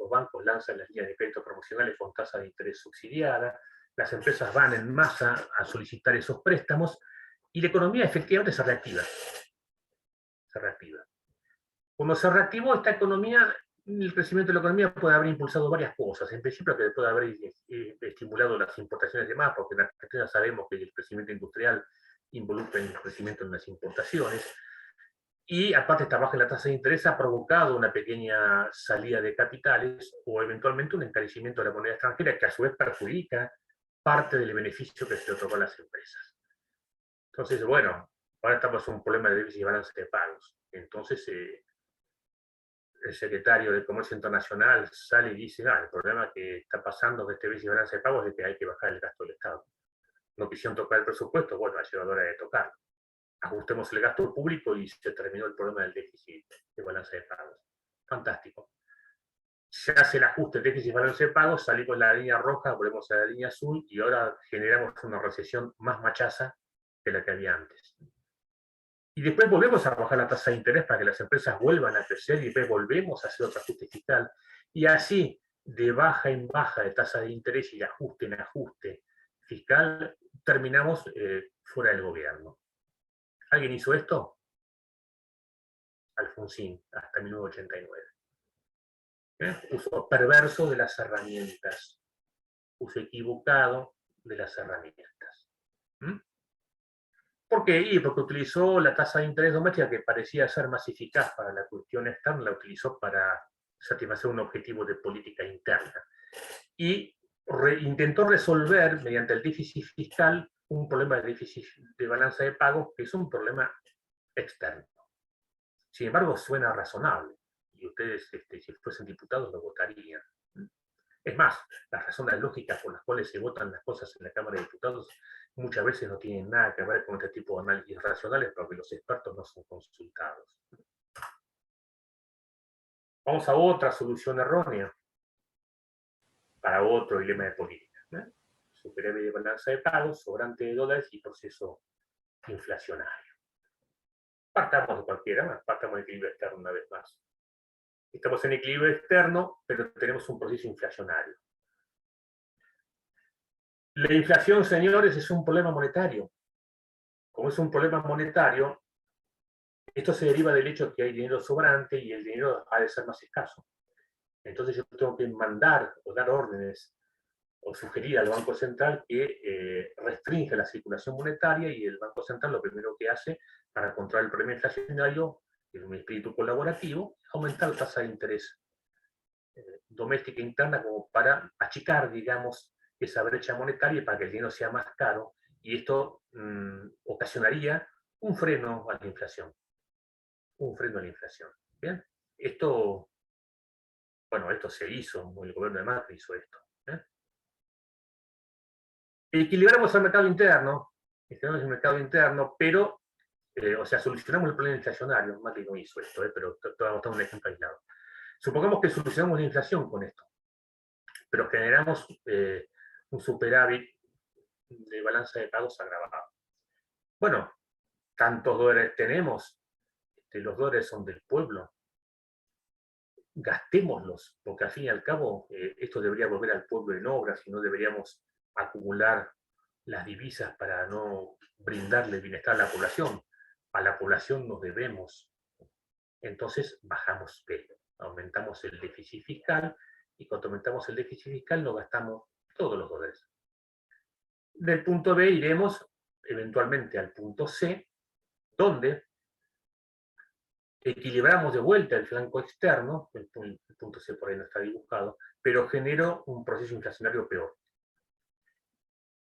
bancos lanzan las líneas de crédito promocionales con tasa de interés subsidiada, las empresas van en masa a solicitar esos préstamos y la economía efectivamente se reactiva. Se reactiva. Cuando se reactivó esta economía, el crecimiento de la economía puede haber impulsado varias cosas. En principio, que puede haber estimulado las importaciones de más, porque en Argentina sabemos que el crecimiento industrial involucra el crecimiento en las importaciones. Y aparte, esta baja en la tasa de interés ha provocado una pequeña salida de capitales o eventualmente un encarecimiento de la moneda extranjera que a su vez perjudica parte del beneficio que se otorgó a las empresas. Entonces, bueno, ahora estamos en un problema de déficit y balance de pagos. Entonces, el secretario de Comercio Internacional sale y dice, el problema que está pasando con este déficit y balance de pagos es que hay que bajar el gasto del Estado. No quisieron tocar el presupuesto, bueno, ha llegado hora de tocarlo. Ajustemos el gasto público y se terminó el problema del déficit de balance de pagos. Fantástico. Se hace el ajuste del déficit de balance de pagos, salimos de la línea roja, volvemos a la línea azul y ahora generamos una recesión más machaza que la que había antes. Y después volvemos a bajar la tasa de interés para que las empresas vuelvan a crecer y después volvemos a hacer otro ajuste fiscal. Y así, de baja en baja de tasa de interés y de ajuste en ajuste fiscal, terminamos fuera del gobierno. ¿Alguien hizo esto? Alfonsín, hasta 1989. Uso perverso de las herramientas. Uso equivocado de las herramientas. ¿Por qué? Y porque utilizó la tasa de interés doméstica que parecía ser más eficaz para la cuestión externa, la utilizó para satisfacer un objetivo de política interna. Y intentó resolver, mediante el déficit fiscal, un problema de déficit de balanza de pagos que es un problema externo. Sin embargo, suena razonable. Y ustedes, si fuesen diputados, lo votarían. Es más, las razones lógicas por las cuales se votan las cosas en la Cámara de Diputados muchas veces no tienen nada que ver con este tipo de análisis racionales porque los expertos no son consultados. Vamos a otra solución errónea para otro dilema de política. Superávit de balanza de pagos, sobrante de dólares y proceso inflacionario. Partamos de cualquiera, partamos de equilibrio externo una vez más. Estamos en equilibrio externo, pero tenemos un proceso inflacionario. La inflación, señores, es un problema monetario. Como es un problema monetario, esto se deriva del hecho de que hay dinero sobrante y el dinero ha de ser más escaso. Entonces yo tengo que mandar o dar órdenes o sugerir al Banco Central que restringe la circulación monetaria y el Banco Central lo primero que hace para controlar el problema inflacionario, en un espíritu colaborativo, aumentar la tasa de interés doméstica interna como para achicar, digamos, esa brecha monetaria para que el dinero sea más caro y esto ocasionaría un freno a la inflación. Un freno a la inflación. ¿Bien? Esto, bueno, esto se hizo, el gobierno de Macri hizo esto. Equilibramos el mercado interno, pero, o sea, solucionamos el problema inflacionario. Macri no hizo esto, pero vamos a un ejemplo aislado. Supongamos que solucionamos la inflación con esto, pero generamos un superávit de balanza de pagos agravado. Bueno, tantos dólares tenemos, los dólares son del pueblo, gastémoslos, porque al fin y al cabo esto debería volver al pueblo en obras y no deberíamos acumular las divisas para no brindarle bienestar a la población. A la población nos debemos. Entonces bajamos aumentamos el déficit fiscal y cuando aumentamos el déficit fiscal nos gastamos todos los dólares. Del punto B iremos eventualmente al punto C, donde equilibramos de vuelta el flanco externo, el punto C por ahí no está dibujado, pero generó un proceso inflacionario peor.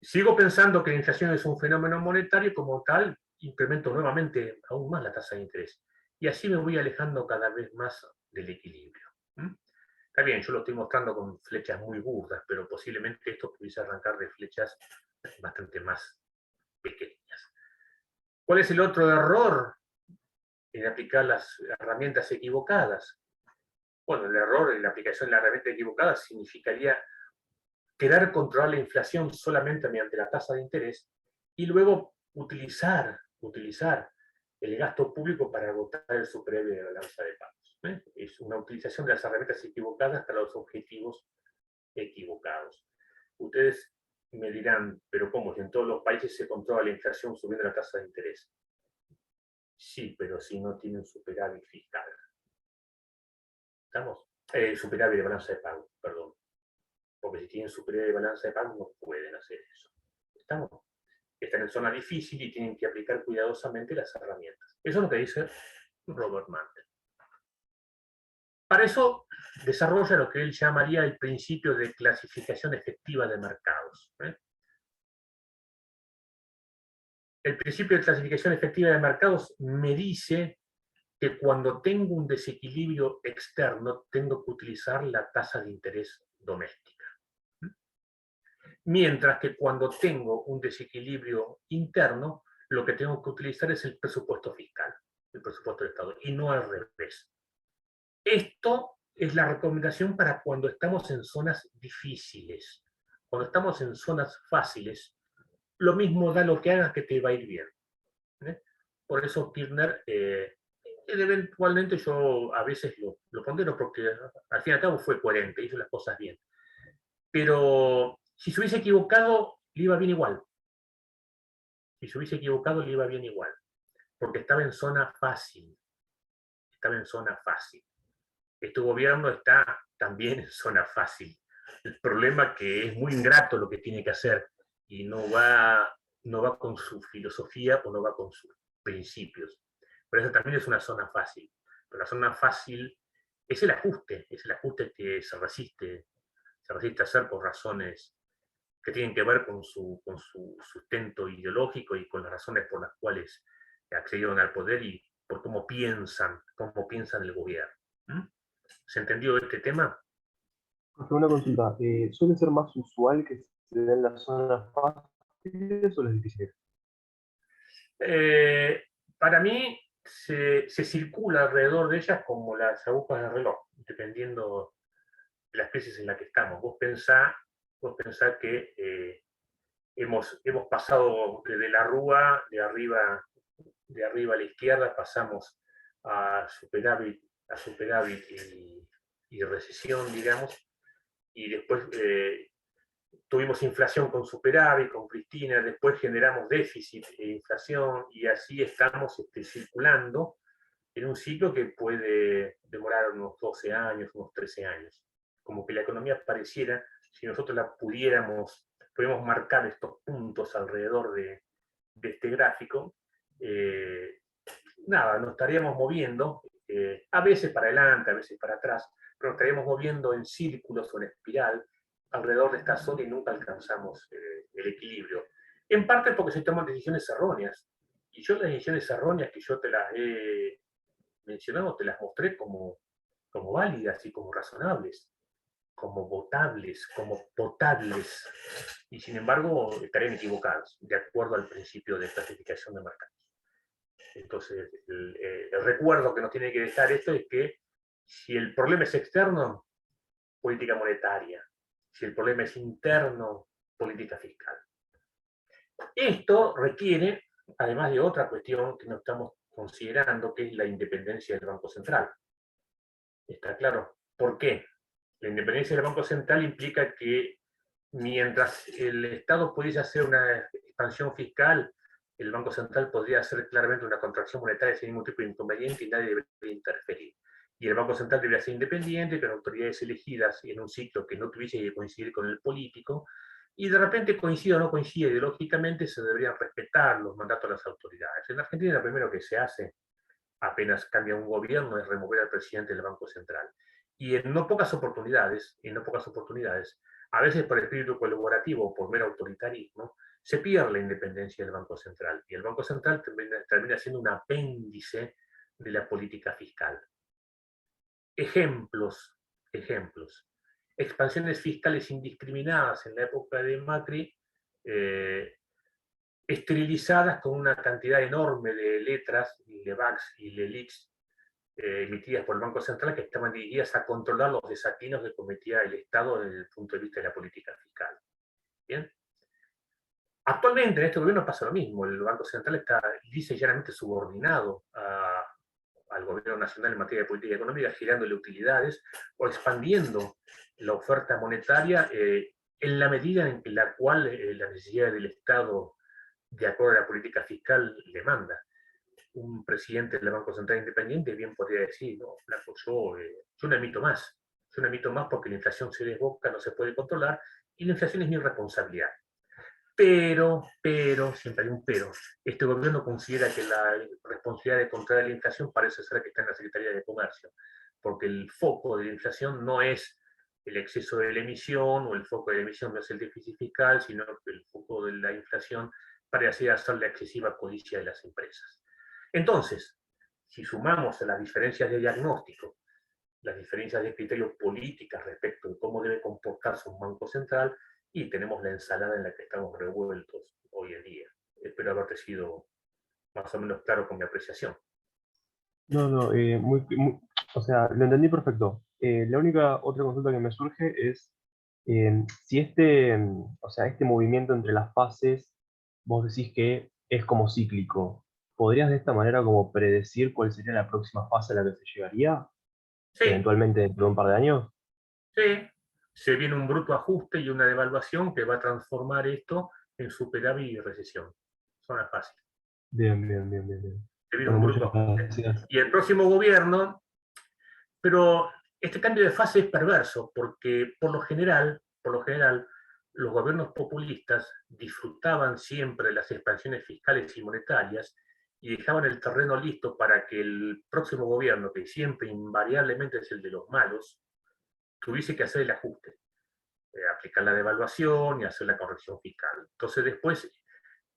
Sigo pensando que la inflación es un fenómeno monetario y como tal incremento nuevamente aún más la tasa de interés. Y así me voy alejando cada vez más del equilibrio. ¿Mm? Está bien, yo lo estoy mostrando con flechas muy burdas, pero posiblemente esto pudiese arrancar de flechas bastante más pequeñas. ¿Cuál es el otro error en aplicar las herramientas equivocadas? Bueno, el error en la aplicación de la herramienta equivocada significaría querer controlar la inflación solamente mediante la tasa de interés y luego utilizar el gasto público para agotar el superávit de balanza de pagos. Es una utilización de las herramientas equivocadas para los objetivos equivocados. Ustedes me dirán, pero ¿cómo? Si en todos los países se controla la inflación subiendo la tasa de interés. Sí, pero si no tienen superávit fiscal. ¿Estamos? Superávit de balanza de pagos, perdón. Porque si tienen superávit de balanza de pagos no pueden hacer eso. ¿Estamos? Están en zona difícil y tienen que aplicar cuidadosamente las herramientas. Eso es lo que dice Robert Mantel. Para eso desarrolla lo que él llamaría el principio de clasificación efectiva de mercados. El principio de clasificación efectiva de mercados me dice que cuando tengo un desequilibrio externo tengo que utilizar la tasa de interés doméstica. Mientras que cuando tengo un desequilibrio interno, lo que tengo que utilizar es el presupuesto fiscal, el presupuesto del Estado, y no al revés. Esto es la recomendación para cuando estamos en zonas difíciles. Cuando estamos en zonas fáciles, lo mismo da lo que hagas que te va a ir bien. Por eso Kirchner, eventualmente yo a veces lo pondero porque al fin y al cabo fue coherente, hizo las cosas bien. Pero si se hubiese equivocado, le iba bien igual. Si se hubiese equivocado, le iba bien igual. Porque estaba en zona fácil. Estaba en zona fácil. Este gobierno está también en zona fácil. El problema es que es muy ingrato lo que tiene que hacer y no va con su filosofía o no va con sus principios. Pero eso también es una zona fácil. Pero la zona fácil es el ajuste que se resiste a hacer por razones que tienen que ver con su sustento ideológico y con las razones por las cuales accedieron al poder y por cómo piensan el gobierno. ¿Mm? ¿Se entendió este tema? Profe, una consulta. ¿Suele ser más usual que se den las zonas fáciles o las difíciles? Para mí se circula alrededor de ellas como las agujas del reloj, dependiendo de las crisis en las que estamos. Vos pensá que hemos pasado desde la rúa, de arriba a la izquierda, pasamos a superávit y recesión, digamos, y después tuvimos inflación con superávit, con Cristina, después generamos déficit e inflación, y así estamos circulando en un ciclo que puede demorar unos 12 años, unos 13 años. Como que la economía pareciera, si nosotros la pudiéramos marcar estos puntos alrededor de este gráfico, nada, nos estaríamos moviendo, a veces para adelante, a veces para atrás, pero nos estaríamos moviendo en círculos o en espiral alrededor de esta zona y nunca alcanzamos el equilibrio. En parte porque se toman decisiones erróneas. Y yo las decisiones erróneas que yo te las he mencionado, te las mostré como válidas y como razonables, como votables, como potables. Y sin embargo, estarían equivocados, de acuerdo al principio de clasificación de mercados. Entonces, el recuerdo que nos tiene que dejar esto es que si el problema es externo, política monetaria. Si el problema es interno, política fiscal. Esto requiere, además de otra cuestión que no estamos considerando, que es la independencia del Banco Central. ¿Está claro? ¿Por qué? La independencia del Banco Central implica que mientras el Estado pudiese hacer una expansión fiscal, el Banco Central podría hacer claramente una contracción monetaria sin ningún tipo de inconveniente y nadie debería interferir. Y el Banco Central debería ser independiente, con autoridades elegidas en un ciclo que no tuviese que coincidir con el político, y de repente coincide o no coincide ideológicamente, se deberían respetar los mandatos de las autoridades. En Argentina lo primero que se hace apenas cambia un gobierno es remover al presidente del Banco Central. Y en no pocas oportunidades, a veces por espíritu colaborativo o por mero autoritarismo, se pierde la independencia del Banco Central. Y el Banco Central termina siendo un apéndice de la política fiscal. Ejemplos ejemplos. Expansiones fiscales indiscriminadas en la época de Macri, esterilizadas con una cantidad enorme de letras, LEBACs y LELICs, emitidas por el Banco Central, que estaban dirigidas a controlar los desatinos que cometía el Estado desde el punto de vista de la política fiscal. ¿Bien? Actualmente en este gobierno pasa lo mismo. El Banco Central está lisa y llanamente subordinado al gobierno nacional en materia de política económica, girándole utilidades o expandiendo la oferta monetaria en la medida en la cual la necesidad del Estado, de acuerdo a la política fiscal, le manda. Un presidente del Banco Central Independiente bien podría decir, no, flaco, yo no emito más. Yo no emito más porque la inflación se desboca, no se puede controlar, y la inflación es mi responsabilidad. Pero, siempre hay un pero, este gobierno considera que la responsabilidad de controlar la inflación parece ser que está en la Secretaría de Comercio, porque el foco de la inflación no es el exceso de la emisión, o el foco de la emisión no es el déficit fiscal, sino que el foco de la inflación parece ser la excesiva codicia de las empresas. Entonces, si sumamos a las diferencias de diagnóstico, las diferencias de criterio políticas respecto de cómo debe comportarse un banco central, y tenemos la ensalada en la que estamos revueltos hoy en día. Espero haberte sido más o menos claro con mi apreciación. No, no, o sea, lo entendí perfecto. La única otra consulta que me surge es si o sea, este movimiento entre las fases, vos decís que es como cíclico. ¿Podrías de esta manera como predecir cuál sería la próxima fase a la que se llegaría, Sí, eventualmente dentro de un par de años? sí. Se viene un bruto ajuste y una devaluación que va a transformar esto en superávit y recesión. Son las fáciles. Bien, bien, bien, bien, bien. Se viene Bueno, un muchas bruto ajuste. gracias. Y el próximo gobierno, pero este cambio de fase es perverso, porque por lo general, los gobiernos populistas disfrutaban siempre de las expansiones fiscales y monetarias y dejaban el terreno listo para que el próximo gobierno, que siempre invariablemente es el de los malos, tuviese que hacer el ajuste, aplicar la devaluación y hacer la corrección fiscal. Entonces después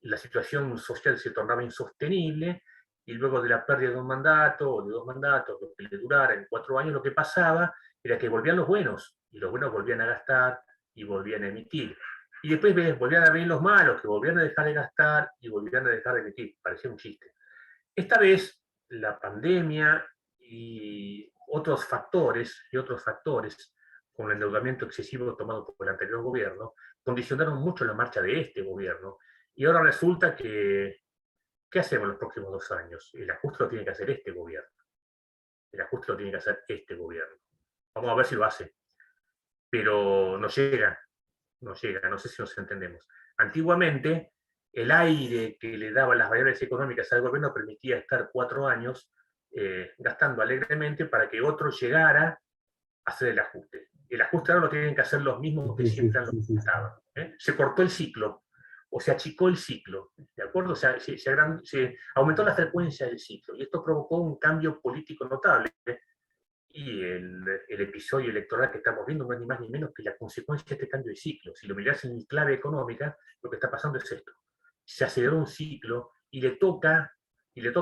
la situación social se tornaba insostenible, y luego de la pérdida de un mandato o de dos mandatos, lo que le durara en 4 años, lo que pasaba era que volvían los buenos, y los buenos volvían a gastar y volvían a emitir. Y después volvían a venir los malos, que volvían a dejar de gastar y volvían a dejar de emitir. Parecía un chiste. Esta vez, la pandemia y otros factores, como el endeudamiento excesivo tomado por el anterior gobierno, condicionaron mucho la marcha de este gobierno. Y ahora resulta que, ¿qué hacemos los próximos 2 años? El ajuste lo tiene que hacer este gobierno. El ajuste lo tiene que hacer este gobierno. Vamos a ver si lo hace. Pero no llega, no llega, no sé si nos entendemos. Antiguamente, el aire que le daban las variables económicas al gobierno permitía estar 4 años gastando alegremente para que otro llegara a hacer el ajuste. El ajuste ahora lo tienen que hacer los mismos que Sí, sí, siempre han sí, sí, sí. gastado. Se cortó el ciclo, o se achicó el ciclo, ¿de acuerdo? O sea, se aumentó la frecuencia del ciclo, y esto provocó un cambio político notable, y el episodio electoral que estamos viendo no es ni más ni menos que la consecuencia de este cambio de ciclo. Si lo mirás en clave económica, lo que está pasando es esto. Se aceleró un ciclo y le toca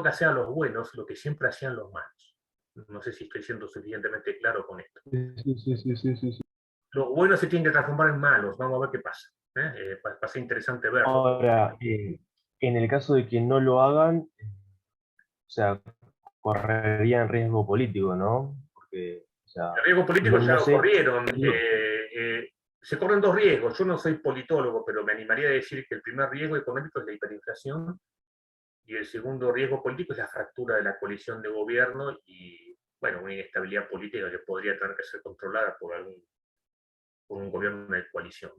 hacer a los buenos lo que siempre hacían los malos. No sé si estoy siendo suficientemente claro con esto. Sí, sí, sí, sí, sí, sí. Los buenos se tienen que transformar en malos. Vamos a ver qué pasa. Va a ser interesante verlo. Ahora, en el caso de que no lo hagan, o sea, correrían riesgo político, ¿no? Porque, o sea, El riesgo político no, ya no lo sé. corrieron. No, Se corren 2 riesgos. Yo no soy politólogo, pero me animaría a decir que el primer riesgo económico es la hiperinflación, y el segundo riesgo político es la fractura de la coalición de gobierno y, bueno, una inestabilidad política que podría tener que ser controlada por un gobierno de coalición.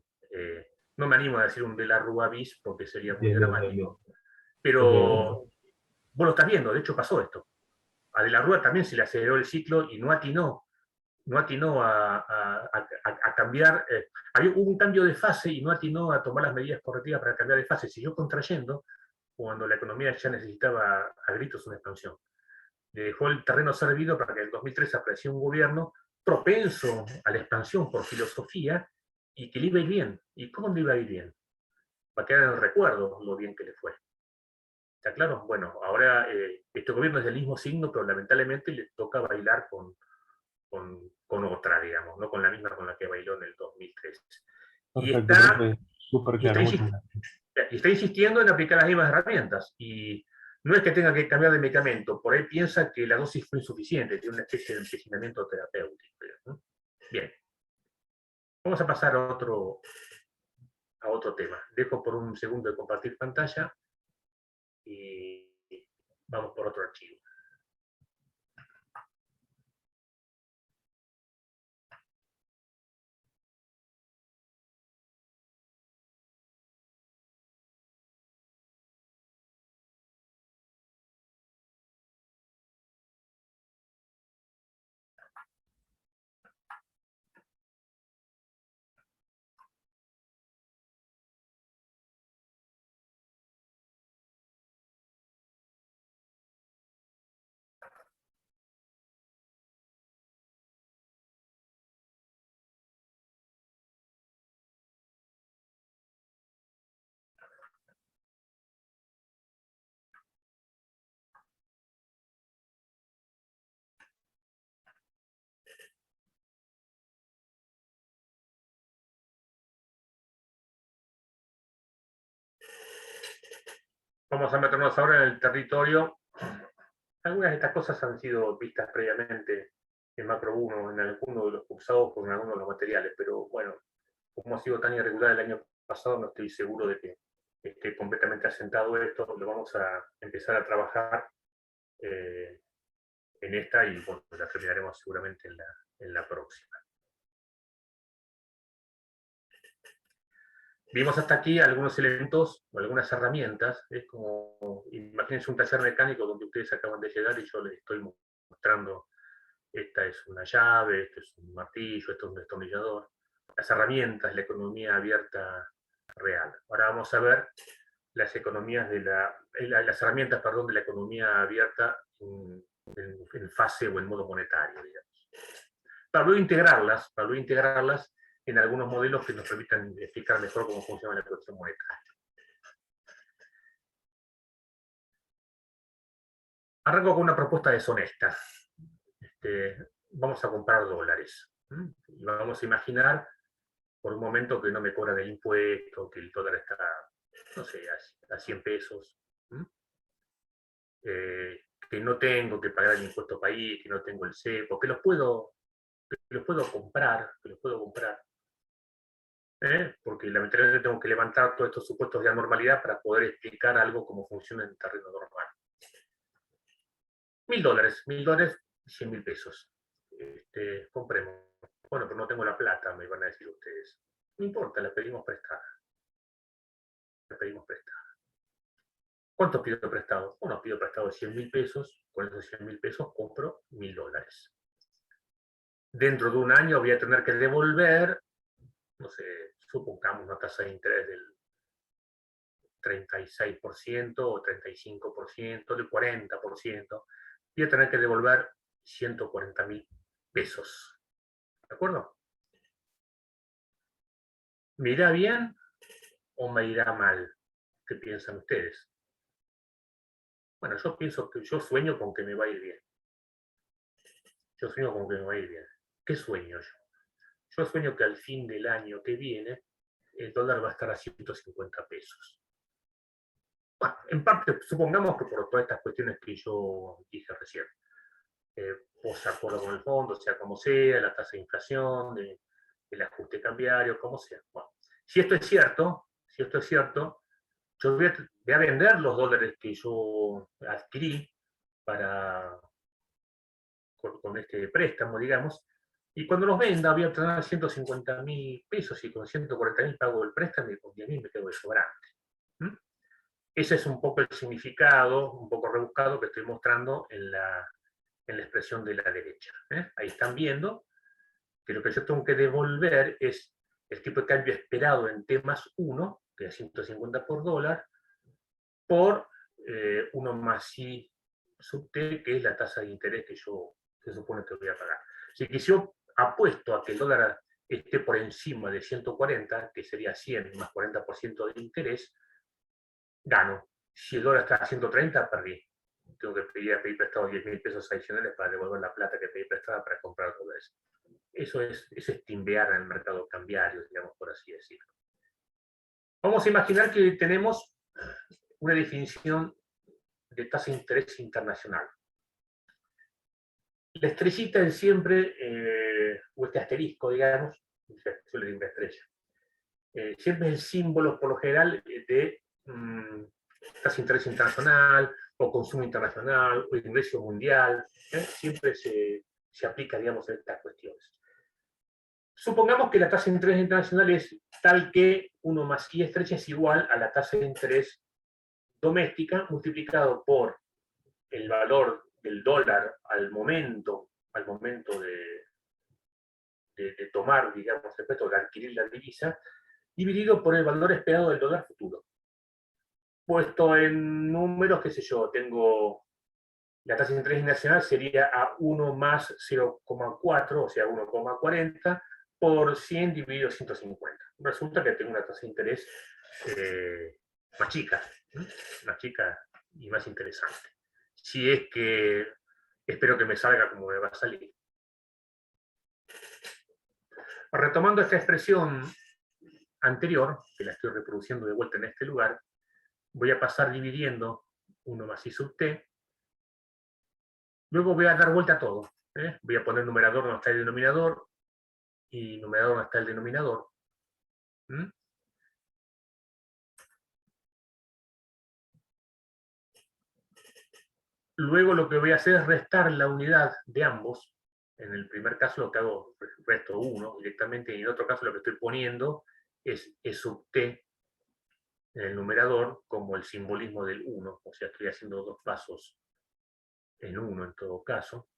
No me animo a decir un de la Rúa bis porque sería muy bien, bien, bien, bien. dramático, Ok, pero vos lo estás viendo, de hecho pasó esto. A De la Rúa también se le aceleró el ciclo y no atinó a cambiar, hubo un cambio de fase y no atinó a tomar las medidas correctivas para cambiar de fase, siguió contrayendo cuando la economía ya necesitaba a gritos una expansión. Le dejó el terreno servido para que en el 2003 apareció un gobierno propenso a la expansión por filosofía y que le iba a ir bien. ¿Y cómo le iba a ir bien? Va a quedar en el recuerdo lo bien que le fue. ¿Está claro? Bueno, ahora este gobierno es del mismo signo, pero lamentablemente le toca bailar con con otra, digamos, no con la misma con la que bailó en el 2013. Perfecto, profe. Súper claro, muchas gracias. Y está insistiendo en aplicar las mismas herramientas. Y no es que tenga que cambiar de medicamento, por ahí piensa que la dosis fue insuficiente, tiene una especie de empecinamiento terapéutico, ¿no? Bien. Vamos a pasar a otro tema. Dejo por un segundo de compartir pantalla y vamos por otro archivo. Vamos a meternos ahora en el territorio. Algunas de estas cosas han sido vistas previamente en Macro 1, en alguno de los cursados con algunos de los materiales, pero bueno, como ha sido tan irregular el año pasado, no estoy seguro de que esté completamente asentado esto. Lo vamos a empezar a trabajar en esta y bueno, la terminaremos seguramente en la próxima. Vimos hasta aquí algunos elementos, algunas herramientas. Es como, imagínense un taller mecánico donde ustedes acaban de llegar y yo les estoy mostrando, esta es una llave, este es un martillo, esto es un destornillador. Las herramientas, la economía abierta real. Ahora vamos a ver las economías las herramientas, perdón, de la economía abierta en fase o en modo monetario, digamos. Para luego integrarlas en algunos modelos que nos permitan explicar mejor cómo funciona la cuestión monetaria. Arranco con una propuesta deshonesta. Vamos a comprar dólares. Y vamos a imaginar por un momento que no me cobran el impuesto, que el dólar está, no sé, a 100 pesos. Que no tengo que pagar el impuesto país, que no tengo el cepo, que los puedo comprar, porque lamentablemente tengo que levantar todos estos supuestos de anormalidad para poder explicar algo como funciona en terreno normal. $1000, 100.000 pesos. Compremos. Bueno, pero no tengo la plata, me van a decir ustedes. No importa, la pedimos prestada. ¿Cuánto pido prestado? Bueno, pido prestado 100.000 pesos. Con esos 100.000 pesos compro $1000. Dentro de un año voy a tener que devolver, no sé, supongamos una tasa de interés del 36% o 35%, del 40%, voy a tener que devolver 140.000 pesos. ¿De acuerdo? ¿Me irá bien o me irá mal? ¿Qué piensan ustedes? Bueno, yo sueño con que me va a ir bien. ¿Qué sueño yo? Yo sueño que al fin del año que viene el dólar va a estar a 150 pesos. Bueno, en parte, supongamos que por todas estas cuestiones que yo dije recién, o se acuerda con el fondo, sea como sea, la tasa de inflación, el ajuste cambiario, como sea. Bueno, si esto es cierto, yo voy a vender los dólares que yo adquirí con este préstamo, digamos, y cuando los venda voy a obtener 150.000 pesos y con 140.000 pago el préstamo y con 10.000 me quedo de sobrante. Ese es un poco el significado, un poco rebuscado, que estoy mostrando en la expresión de la derecha. Ahí están viendo que lo que yo tengo que devolver es el tipo de cambio esperado en T más 1, que es 150 por dólar, por 1 más I sub T, que es la tasa de interés que yo se supone que voy a pagar. Así que si yo apuesto a que el dólar esté por encima de 140, que sería 100 más 40% de interés, gano. Si el dólar está a 130, perdí. tengo que pedir prestado 10.000 pesos adicionales para devolver la plata que pedí prestada para comprar dólares. Eso es timbear en el mercado cambiario, digamos, por así decirlo. Vamos a imaginar que tenemos una definición de tasa de interés internacional. La estrellita es siempre, o este asterisco, digamos, suele decir estrella, siempre es el símbolo, por lo general, de tasa de interés internacional, o consumo internacional, o ingreso mundial, siempre se aplica, digamos, a estas cuestiones. Supongamos que la tasa de interés internacional es tal que 1 más I estrecha es igual a la tasa de interés doméstica multiplicado por el valor del dólar al momento de tomar, digamos, respecto de adquirir la divisa, dividido por el valor esperado del dólar futuro. Puesto en números, qué sé yo, tengo la tasa de interés nacional sería a 1 más 0,4, o sea, 1,40 por 100 dividido 150. Resulta que tengo una tasa de interés más chica y más interesante. Si es que espero que me salga como me va a salir. Retomando esta expresión anterior, que la estoy reproduciendo de vuelta en este lugar, voy a pasar dividiendo 1 más I sub t. Luego voy a dar vuelta a todo. Voy a poner numerador donde está el denominador y numerador donde está el denominador. Luego lo que voy a hacer es restar la unidad de ambos. En el primer caso lo que hago, resto 1 directamente, y en otro caso lo que estoy poniendo es E sub t en el numerador como el simbolismo del 1. O sea, estoy haciendo 2 pasos en 1 en todo caso.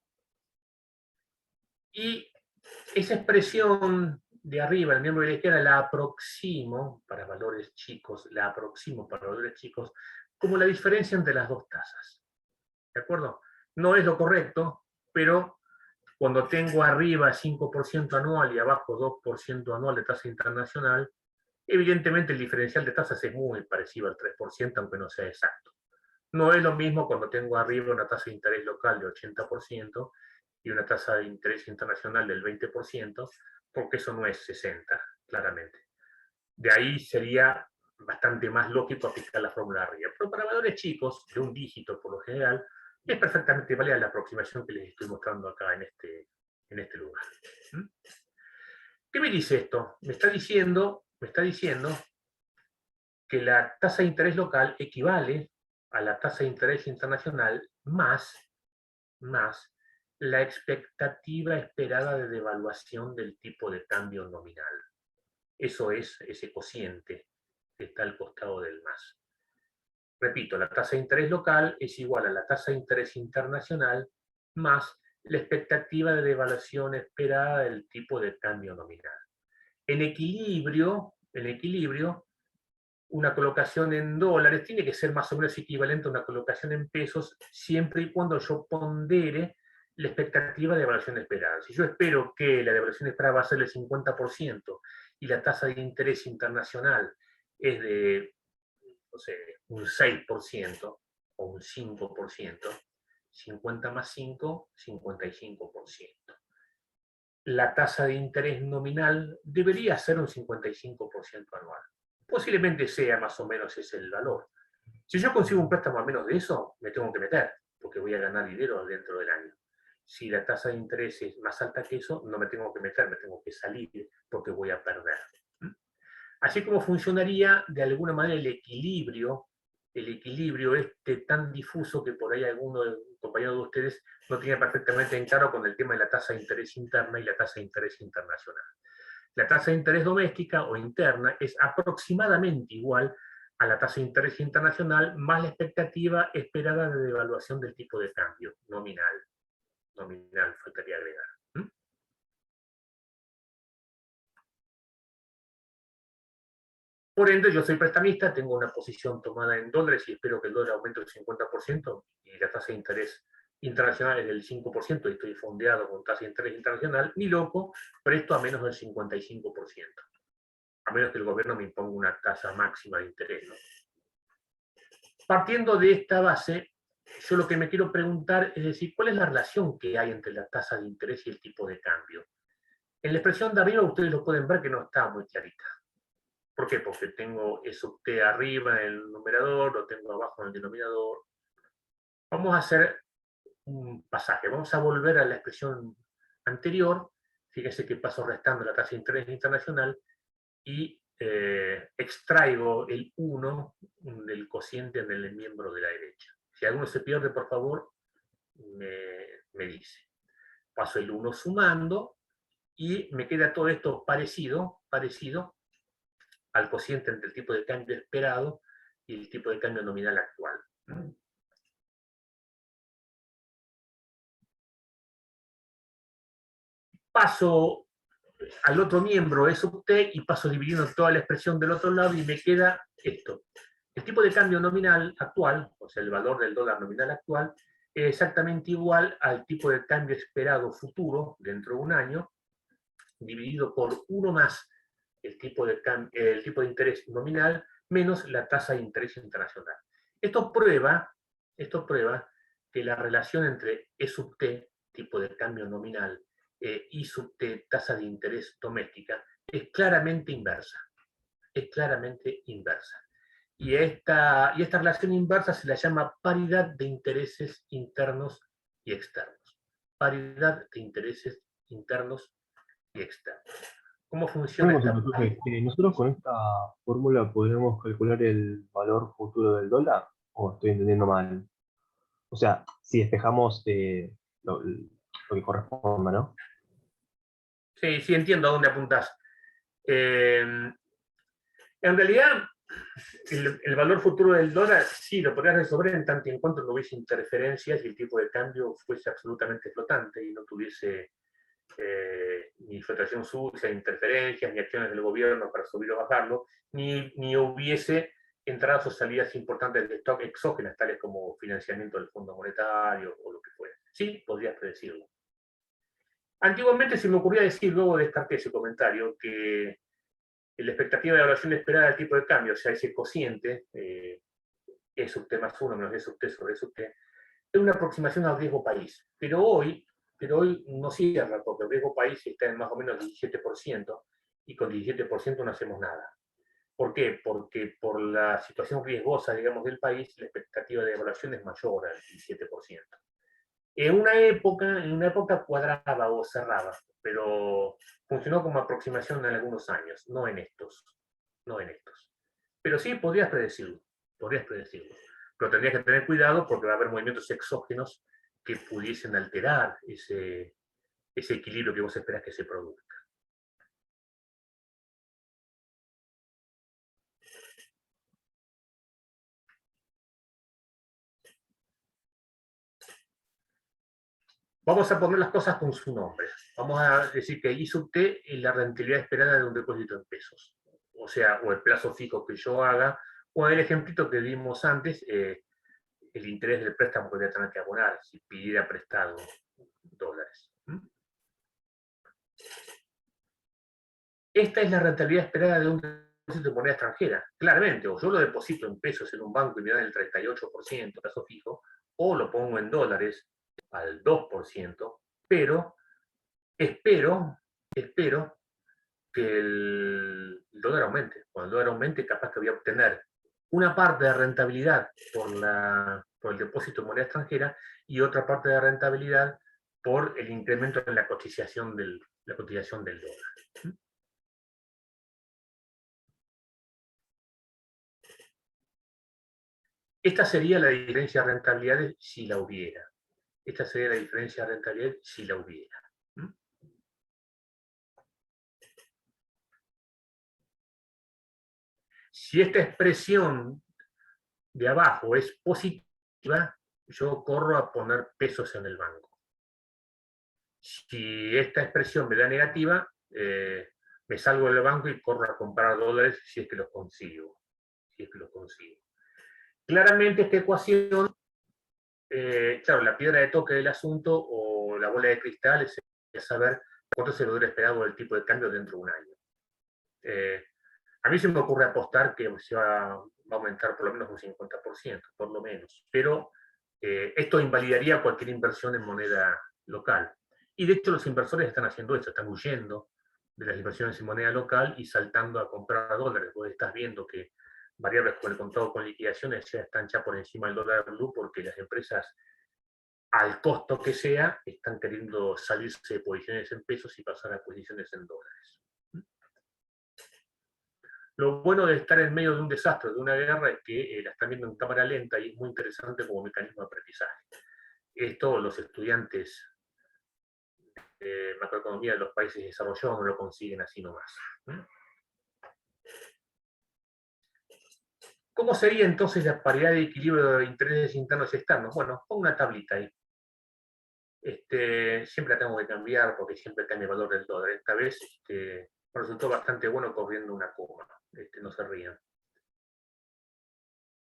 Y esa expresión de arriba, el miembro de la izquierda, la aproximo para valores chicos, como la diferencia entre las dos tasas. ¿De acuerdo? No es lo correcto, pero cuando tengo arriba 5% anual y abajo 2% anual de tasa internacional, evidentemente el diferencial de tasas es muy parecido al 3%, aunque no sea exacto. No es lo mismo cuando tengo arriba una tasa de interés local de 80% y una tasa de interés internacional del 20%, porque eso no es 60, claramente. De ahí sería bastante más lógico aplicar la fórmula de arriba. Pero para valores chicos, de un dígito por lo general, es perfectamente válida la aproximación que les estoy mostrando acá en este lugar. ¿Qué me dice esto? Me está diciendo que la tasa de interés local equivale a la tasa de interés internacional más la expectativa esperada de devaluación del tipo de cambio nominal. Eso es ese cociente que está al costado del más. Repito, la tasa de interés local es igual a la tasa de interés internacional más la expectativa de devaluación esperada del tipo de cambio nominal. En equilibrio, una colocación en dólares tiene que ser más o menos equivalente a una colocación en pesos, siempre y cuando yo pondere la expectativa de devaluación esperada. Si yo espero que la devaluación esperada va a ser el 50% y la tasa de interés internacional es de, no sé, un 6% o un 5%, 50 más 5, 55%. La tasa de interés nominal debería ser un 55% anual. Posiblemente sea más o menos ese el valor. Si yo consigo un préstamo a menos de eso, me tengo que meter, porque voy a ganar dinero dentro del año. Si la tasa de interés es más alta que eso, no me tengo que meter, me tengo que salir, porque voy a perder. Así como funcionaría de alguna manera el equilibrio tan difuso que por ahí alguno de los compañeros de ustedes no tiene perfectamente en claro con el tema de la tasa de interés interna y la tasa de interés internacional. La tasa de interés doméstica o interna es aproximadamente igual a la tasa de interés internacional más la expectativa esperada de devaluación del tipo de cambio, nominal, faltaría agregar. Por ende, yo soy prestamista, tengo una posición tomada en dólares y espero que el dólar aumente el 50% y la tasa de interés internacional es del 5% y estoy fondeado con tasa de interés internacional, ni loco, presto a menos del 55%. A menos que el gobierno me imponga una tasa máxima de interés, ¿no? Partiendo de esta base, yo lo que me quiero preguntar es decir, ¿cuál es la relación que hay entre la tasa de interés y el tipo de cambio? En la expresión de arriba ustedes lo pueden ver que no está muy clarita. ¿Por qué? Porque tengo E sub t arriba en el numerador, lo tengo abajo en el denominador. Vamos a hacer un pasaje. Vamos a volver a la expresión anterior. Fíjense que paso restando la tasa de interés internacional y extraigo el 1 del cociente en el miembro de la derecha. Si alguno se pierde, por favor, me dice. Paso el 1 sumando y me queda todo esto parecido al cociente entre el tipo de cambio esperado y el tipo de cambio nominal actual. Paso al otro miembro, E sub t, y paso dividiendo toda la expresión del otro lado y me queda esto. El tipo de cambio nominal actual, o sea, el valor del dólar nominal actual, es exactamente igual al tipo de cambio esperado futuro, dentro de un año, dividido por 1 más el tipo de interés nominal menos la tasa de interés internacional. Esto prueba que la relación entre E sub t, tipo de cambio nominal, I sub t, tasa de interés doméstica, es claramente inversa. Es claramente inversa. Y esta relación inversa se la llama paridad de intereses internos y externos. Paridad de intereses internos y externos. ¿Cómo funciona Una esta consulta, paridad? profe. ¿Nosotros con esta fórmula podemos calcular el valor futuro del dólar? ¿O estoy entendiendo mal? O sea, si despejamos lo que corresponda, ¿no? Sí, sí, entiendo a dónde apuntás. En realidad, el valor futuro del dólar sí lo podrías resolver en tanto y en cuanto no hubiese interferencias y el tipo de cambio fuese absolutamente flotante y no tuviese ni flotación sucia, interferencias, ni acciones del gobierno para subir o bajarlo, ni hubiese entradas o salidas importantes de stock exógenas, tales como financiamiento del Fondo Monetario o lo que fuera. Sí, podrías predecirlo. Antiguamente se me ocurría decir, luego descarté ese comentario, que la expectativa de evaluación esperada del tipo de cambio, o sea, ese cociente, E sub t más 1 menos E sub t sobre E sub t, es una aproximación al riesgo país. Pero hoy no cierra, porque el riesgo país está en más o menos 17%, y con 17% no hacemos nada. ¿Por qué? Porque por la situación riesgosa, digamos, del país, la expectativa de evaluación es mayor al 17%. En una época cuadraba o cerraba, pero funcionó como aproximación en algunos años, no en estos. No en estos. Pero sí podrías predecirlo, Pero tendrías que tener cuidado porque va a haber movimientos exógenos que pudiesen alterar ese equilibrio que vos esperás que se produzca. Vamos a poner las cosas con su nombre. Vamos a decir que I sub t es la rentabilidad esperada de un depósito en pesos. O sea, o el plazo fijo que yo haga, o el ejemplito que vimos antes, el interés del préstamo que voy a tener que abonar si pidiera prestado dólares. Esta es la rentabilidad esperada de un depósito de moneda extranjera. Claramente, o yo lo deposito en pesos en un banco y me dan el 38% plazo fijo, o lo pongo en dólares al 2%, pero espero que el dólar aumente. Cuando el dólar aumente, capaz que voy a obtener una parte de rentabilidad por el depósito de moneda extranjera y otra parte de rentabilidad por el incremento en la cotización del dólar. Esta sería la diferencia de rentabilidades si la hubiera. Esta sería la diferencia de rentabilidad si la hubiera. Si esta expresión de abajo es positiva, yo corro a poner pesos en el banco. Si esta expresión me da negativa, me salgo del banco y corro a comprar dólares si es que los consigo. Claramente esta ecuación, claro, la piedra de toque del asunto o la bola de cristal es saber cuánto es el valor esperado del tipo de cambio dentro de un año. A mí se me ocurre apostar que se va a aumentar por lo menos un 50%, por lo menos. Pero Esto invalidaría cualquier inversión en moneda local. Y de hecho los inversores están haciendo eso, están huyendo de las inversiones en moneda local y saltando a comprar dólares. Vos estás viendo que variables con el contado con liquidaciones ya están ya por encima del dólar blue porque las empresas, al costo que sea, están queriendo salirse de posiciones en pesos y pasar a posiciones en dólares. Lo bueno de estar en medio de un desastre, de una guerra, es que la están viendo en cámara lenta y es muy interesante como mecanismo de aprendizaje. Esto los estudiantes de macroeconomía de los países desarrollados no lo consiguen así nomás. ¿Cómo sería entonces la paridad de equilibrio de intereses internos y externos? Bueno, pongo una tablita ahí. Siempre la tengo que cambiar porque siempre cambia el valor del dólar. Esta vez me resultó bastante bueno corriendo una coma. No se rían.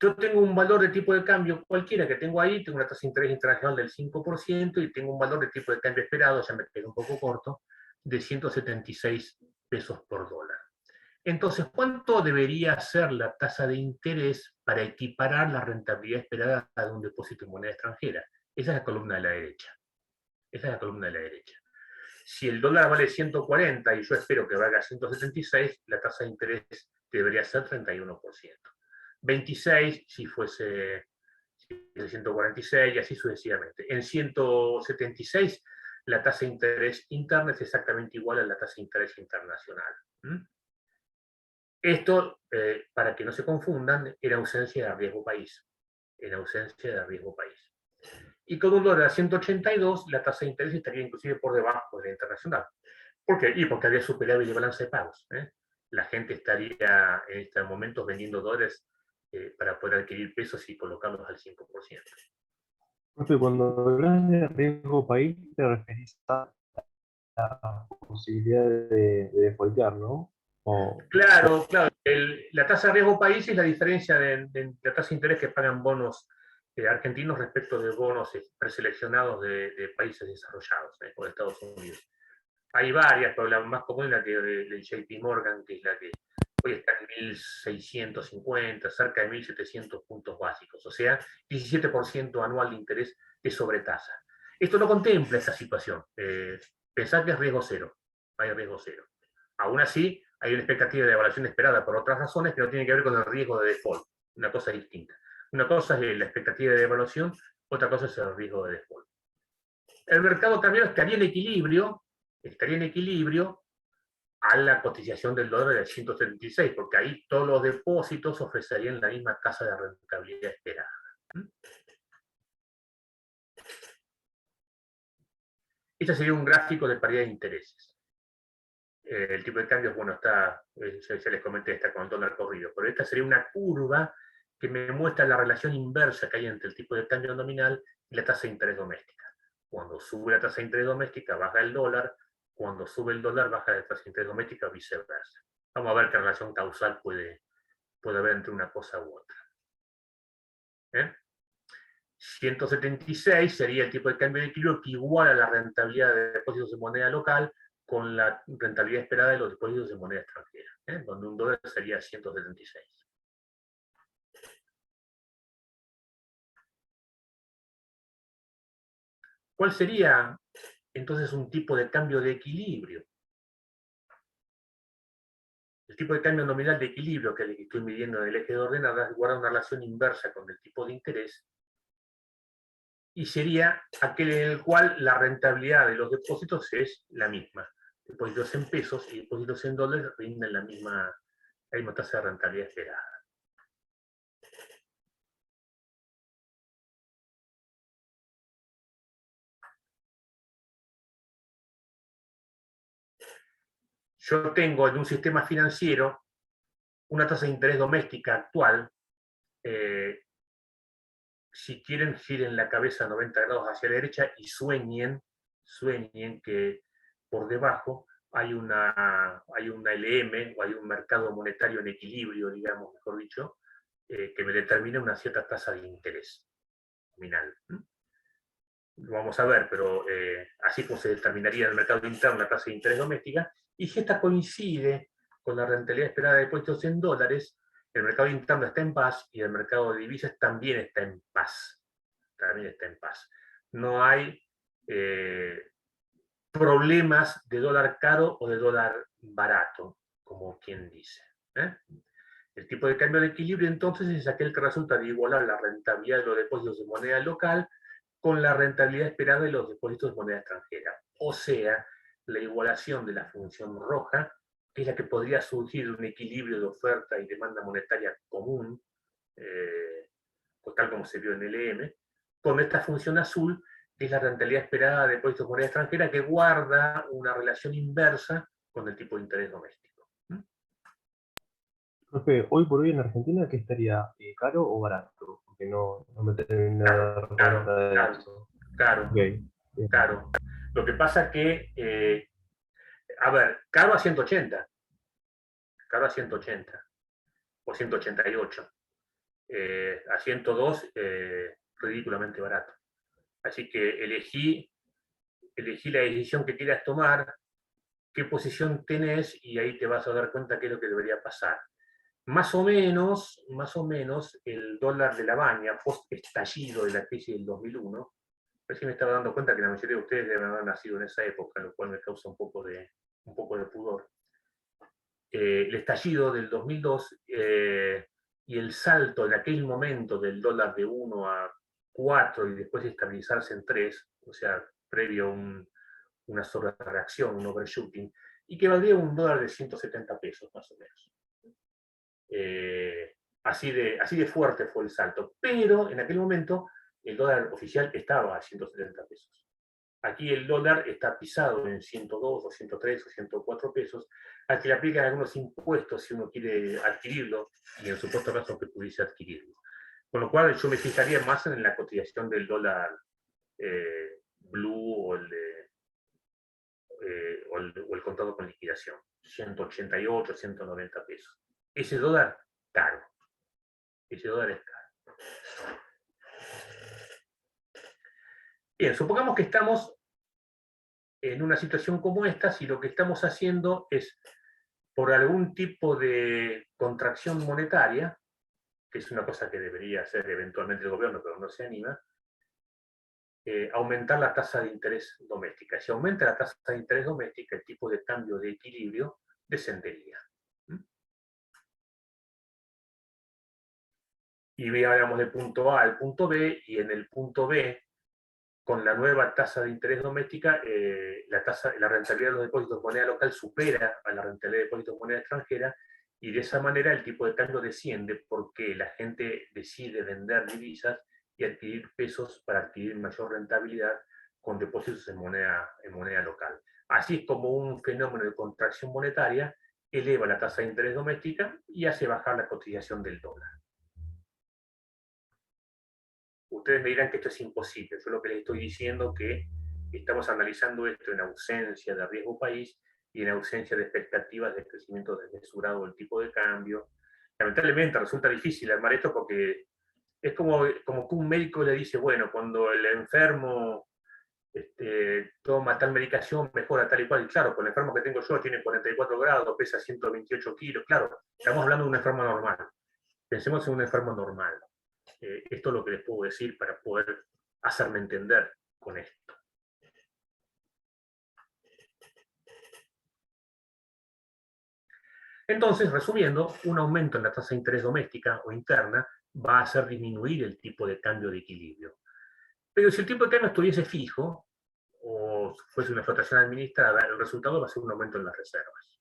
Yo tengo un valor de tipo de cambio cualquiera que tengo ahí, tengo una tasa de interés internacional del 5% y tengo un valor de tipo de cambio esperado, ya me quedé un poco corto, de 176 pesos por dólar. Entonces, ¿cuánto debería ser la tasa de interés para equiparar la rentabilidad esperada de un depósito en moneda extranjera? Esa es la columna de la derecha. Esa es la columna de la derecha. Si el dólar vale 140 y yo espero que valga 176, la tasa de interés debería ser 31%. 26 si fuese 146 y así sucesivamente. En 176 la tasa de interés interna es exactamente igual a la tasa de interés internacional. Esto, para que no se confundan, en ausencia de riesgo país. En ausencia de riesgo país. Y con un dólar a 182, la tasa de interés estaría inclusive por debajo de la internacional. ¿Por qué? Y porque había superávit de balance de pagos. La gente estaría en estos momentos vendiendo dólares para poder adquirir pesos y colocarlos al 5%. Profe, cuando hablas de riesgo país, te referís a la posibilidad de defaultear, ¿no? Claro, claro. La tasa de riesgo país es la diferencia de la tasa de interés que pagan bonos argentinos respecto de bonos preseleccionados de países desarrollados, o de Estados Unidos. Hay varias, pero la más común es la del JP Morgan, que es la que hoy está en 1.650, cerca de 1.700 puntos básicos, o sea, 17% anual de interés de sobretasa. Esto no contempla esa situación. Pensad que es riesgo cero, hay riesgo cero. Aún así, hay una expectativa de evaluación esperada por otras razones que no tienen que ver con el riesgo de default, una cosa distinta. Una cosa es la expectativa de evaluación, otra cosa es el riesgo de default. El mercado cambiario estaría en equilibrio a la cotización del dólar de 176, porque ahí todos los depósitos ofrecerían la misma tasa de rentabilidad esperada. Este sería un gráfico de paridad de intereses. El tipo de cambio, bueno, está, ya les comenté, está con el dólar corrido, pero esta sería una curva que me muestra la relación inversa que hay entre el tipo de cambio nominal y la tasa de interés doméstica. Cuando sube la tasa de interés doméstica, baja el dólar. Cuando sube el dólar, baja la tasa de interés doméstica, viceversa. Vamos a ver qué relación causal puede haber entre una cosa u otra. 176 sería el tipo de cambio de equilibrio que iguala la rentabilidad de depósitos en moneda local con la rentabilidad esperada de los depósitos en moneda extranjera, donde un dólar sería 176. ¿Cuál sería entonces un tipo de cambio de equilibrio? El tipo de cambio nominal de equilibrio, que es el que estoy midiendo en el eje de ordenadas, guarda una relación inversa con el tipo de interés y sería aquel en el cual la rentabilidad de los depósitos es la misma. Depósitos en pesos y depósitos en dólares rinden la misma tasa de rentabilidad esperada. Yo tengo en un sistema financiero una tasa de interés doméstica actual. Si quieren, giren la cabeza 90 grados hacia la derecha y sueñen que por debajo hay una LM o hay un mercado monetario en equilibrio, digamos, mejor dicho, que me determina una cierta tasa de interés nominal. Lo vamos a ver, pero así como se determinaría en el mercado interno la tasa de interés doméstica, y si esta coincide con la rentabilidad esperada de depósitos en dólares, el mercado interno está en paz y el mercado de divisas también está en paz. también está en paz. No hay problemas de dólar caro o de dólar barato, como quien dice. El tipo de cambio de equilibrio entonces es aquel que resulta de igualar la rentabilidad de los depósitos de moneda local con la rentabilidad esperada de los depósitos de moneda extranjera. O sea, la igualación de la función roja, que es la que podría surgir de un equilibrio de oferta y demanda monetaria común, tal como se vio en el EM, con esta función azul, que es la rentabilidad esperada de depósitos de moneda extranjera, que guarda una relación inversa con el tipo de interés doméstico. Profe, hoy por hoy en Argentina, ¿qué estaría caro o barato? Porque no me termino de dar cuenta de eso. Caro, Ok, bien. caro. Lo que pasa que, a ver, caro a 180, caro a 180 o 188. A 102, ridículamente barato. Así que elegí la decisión que quieras tomar, qué posición tenés, y ahí te vas a dar cuenta qué es lo que debería pasar. Más o menos, el dólar de la baña, post estallido de la crisis del 2001, recién me estaba dando cuenta que la mayoría de ustedes deben haber nacido en esa época, lo cual me causa un poco de pudor. El estallido del 2002 y el salto en aquel momento del dólar de 1 a 4 y después estabilizarse en 3, o sea, previo a una sobrereacción, un overshooting, y que valdría un dólar de 170 pesos más o menos. Así de fuerte fue el salto, pero en aquel momento el dólar oficial estaba a 170 pesos. Aquí el dólar está pisado en 102 o 103 o 104 pesos, al que le aplican algunos impuestos si uno quiere adquirirlo, y en supuesto caso que pudiese adquirirlo. Con lo cual yo me fijaría más en la cotización del dólar blue o el contado con liquidación, 188, 190 pesos. Ese dólar, caro. Ese dólar es caro. Bien, supongamos que estamos en una situación como esta, si lo que estamos haciendo es, por algún tipo de contracción monetaria, que es una cosa que debería hacer eventualmente el gobierno, pero no se anima, aumentar la tasa de interés doméstica. Si aumenta la tasa de interés doméstica, el tipo de cambio de equilibrio descendería. Y hablamos del punto A al punto B, y en el punto B, con la nueva tasa de interés doméstica, la rentabilidad de los depósitos de moneda local supera a la rentabilidad de depósitos de moneda extranjera, y de esa manera el tipo de cambio desciende porque la gente decide vender divisas y adquirir pesos para adquirir mayor rentabilidad con depósitos en moneda local. Así es como un fenómeno de contracción monetaria eleva la tasa de interés doméstica y hace bajar la cotización del dólar. Ustedes me dirán que esto es imposible. Yo lo que les estoy diciendo es que estamos analizando esto en ausencia de riesgo país y en ausencia de expectativas de crecimiento desmesurado del tipo de cambio. Lamentablemente resulta difícil armar esto porque es como que un médico le dice, bueno, cuando el enfermo toma tal medicación, mejora tal y cual. Y claro, con el enfermo que tengo yo tiene 44 grados, pesa 128 kilos. Claro, estamos hablando de un enfermo normal. Pensemos en un enfermo normal. Esto es lo que les puedo decir para poder hacerme entender con esto. Entonces, resumiendo, un aumento en la tasa de interés doméstica o interna va a hacer disminuir el tipo de cambio de equilibrio. Pero si el tipo de cambio estuviese fijo o fuese una flotación administrada, el resultado va a ser un aumento en las reservas.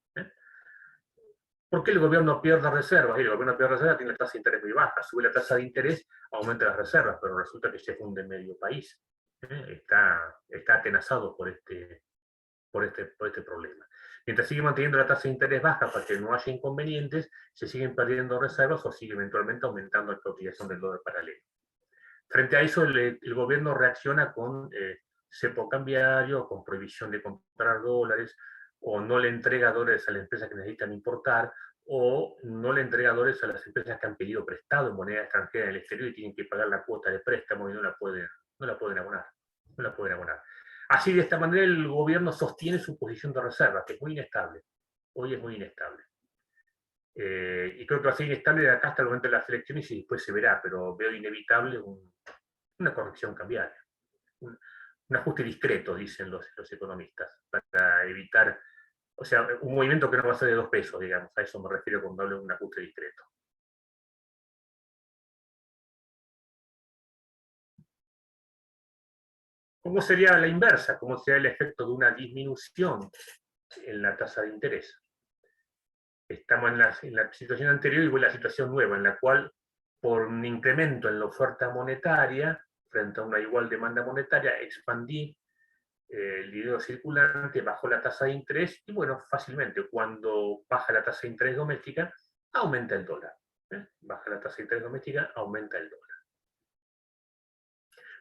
¿Por qué el gobierno pierde reservas? El gobierno pierde reservas, tiene la tasa de interés muy baja, sube la tasa de interés, aumenta las reservas, pero resulta que se funde medio país. Está atenazado por este problema. Mientras sigue manteniendo la tasa de interés baja para que no haya inconvenientes, se siguen perdiendo reservas o sigue eventualmente aumentando la cotización del dólar paralelo. Frente a eso, el gobierno reacciona con cepo cambiario, con prohibición de comprar dólares, o no le entrega dólares a las empresas que necesitan importar, o no le entrega dólares a las empresas que han pedido prestado en moneda extranjera en el exterior y tienen que pagar la cuota de préstamo y no la pueden abonar. Así, de esta manera, el gobierno sostiene su posición de reserva, que es muy inestable. Hoy es muy inestable. Y creo que va a ser inestable de acá hasta el momento de las elecciones y después se verá, pero veo inevitable Una corrección cambiaria. Un ajuste discreto, dicen los economistas, para evitar, o sea, un movimiento que no va a ser de 2 pesos, digamos, a eso me refiero cuando hablo de un ajuste discreto. ¿Cómo sería la inversa? ¿Cómo sería el efecto de una disminución en la tasa de interés? Estamos en la situación anterior y la situación nueva, en la cual, por un incremento en la oferta monetaria, frente a una igual demanda monetaria, expandí el dinero circulante, bajó la tasa de interés, y bueno, fácilmente, cuando baja la tasa de interés doméstica, aumenta el dólar. Baja la tasa de interés doméstica, aumenta el dólar.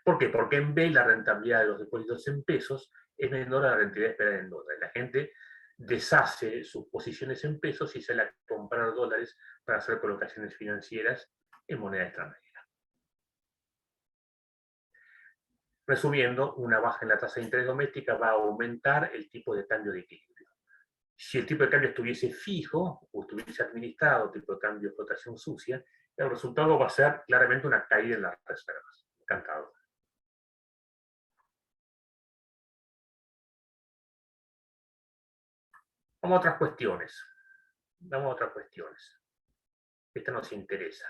¿Por qué? Porque en B la rentabilidad de los depósitos en pesos es menor a la rentabilidad esperada en dólares. La gente deshace sus posiciones en pesos y sale a comprar dólares para hacer colocaciones financieras en moneda extranjera. Resumiendo, una baja en la tasa de interés doméstica va a aumentar el tipo de cambio de equilibrio. Si el tipo de cambio estuviese fijo o estuviese administrado, tipo de cambio de flotación sucia, el resultado va a ser claramente una caída en las reservas. Encantado. Vamos a otras cuestiones. Vamos a otras cuestiones. Esta nos interesa.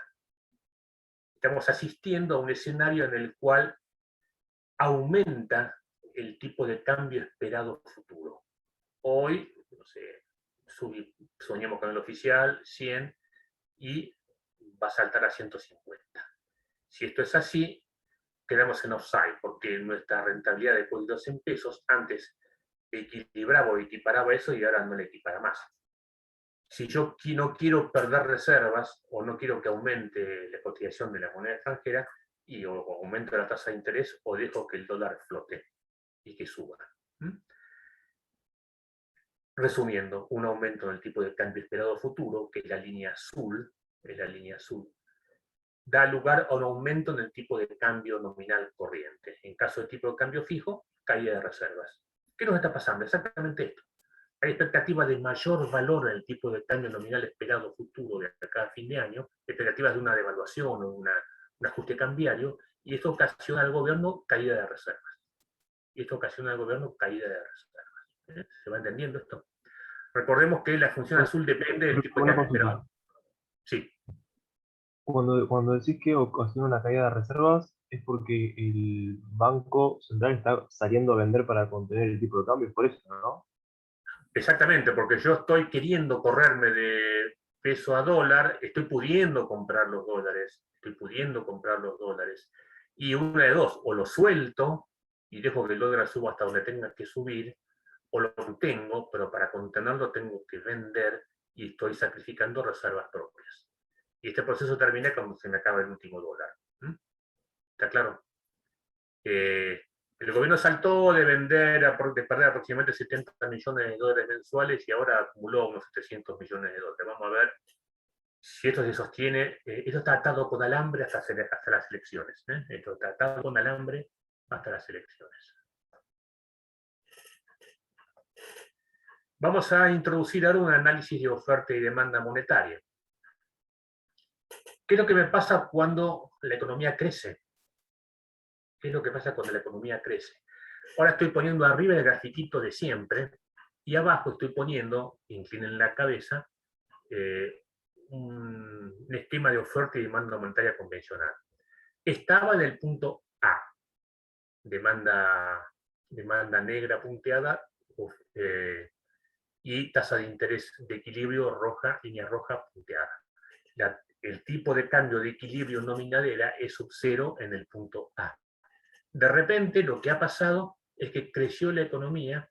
Estamos asistiendo a un escenario en el cual aumenta el tipo de cambio esperado futuro. Hoy, no sé, soñemos con el oficial, 100, y va a saltar a 150. Si esto es así, quedamos en offside, porque nuestra rentabilidad de depósitos en pesos antes equilibraba o equiparaba eso y ahora no le equipara más. Si yo no quiero perder reservas o no quiero que aumente la cotización de la moneda extranjera, y o aumento la tasa de interés o dejo que el dólar flote y que suba. Resumiendo, un aumento en el tipo de cambio esperado futuro, que es la línea azul, da lugar a un aumento en el tipo de cambio nominal corriente. En caso de tipo de cambio fijo, caída de reservas. ¿Qué nos está pasando? Exactamente esto. Hay expectativas de mayor valor en el tipo de cambio nominal esperado futuro de acá a fin de año, expectativas de una devaluación o un ajuste cambiario, y esto ocasiona al gobierno caída de reservas. ¿Se va entendiendo esto? Recordemos que la función azul depende del tipo de Una cambio consulta. esperado. Sí. Cuando decís que ocasiona una caída de reservas, es porque el Banco Central está saliendo a vender para contener el tipo de cambio, por eso, ¿no? Exactamente, porque yo estoy queriendo correrme de peso a dólar, estoy pudiendo comprar los dólares, y una de dos, o lo suelto y dejo que el dólar suba hasta donde tenga que subir, o lo tengo, pero para contenerlo tengo que vender y estoy sacrificando reservas propias. Y este proceso termina cuando se me acaba el último dólar. ¿Está claro? El gobierno saltó de de perder aproximadamente 70 millones de dólares mensuales y ahora acumuló unos 700 millones de dólares. Vamos a ver si esto se sostiene. Esto está atado con alambre hasta las elecciones. Esto está atado con alambre hasta las elecciones. Vamos a introducir ahora un análisis de oferta y demanda monetaria. ¿Qué es lo que me pasa cuando la economía crece? ¿Qué es lo que pasa cuando la economía crece? Ahora estoy poniendo arriba el grafiquito de siempre y abajo estoy poniendo, inclinen la cabeza, un esquema de oferta y demanda monetaria convencional. Estaba en el punto A, demanda negra punteada, y tasa de interés de equilibrio roja, línea roja punteada. El tipo de cambio de equilibrio nominal era E sub 0 en el punto A. De repente lo que ha pasado es que creció la economía,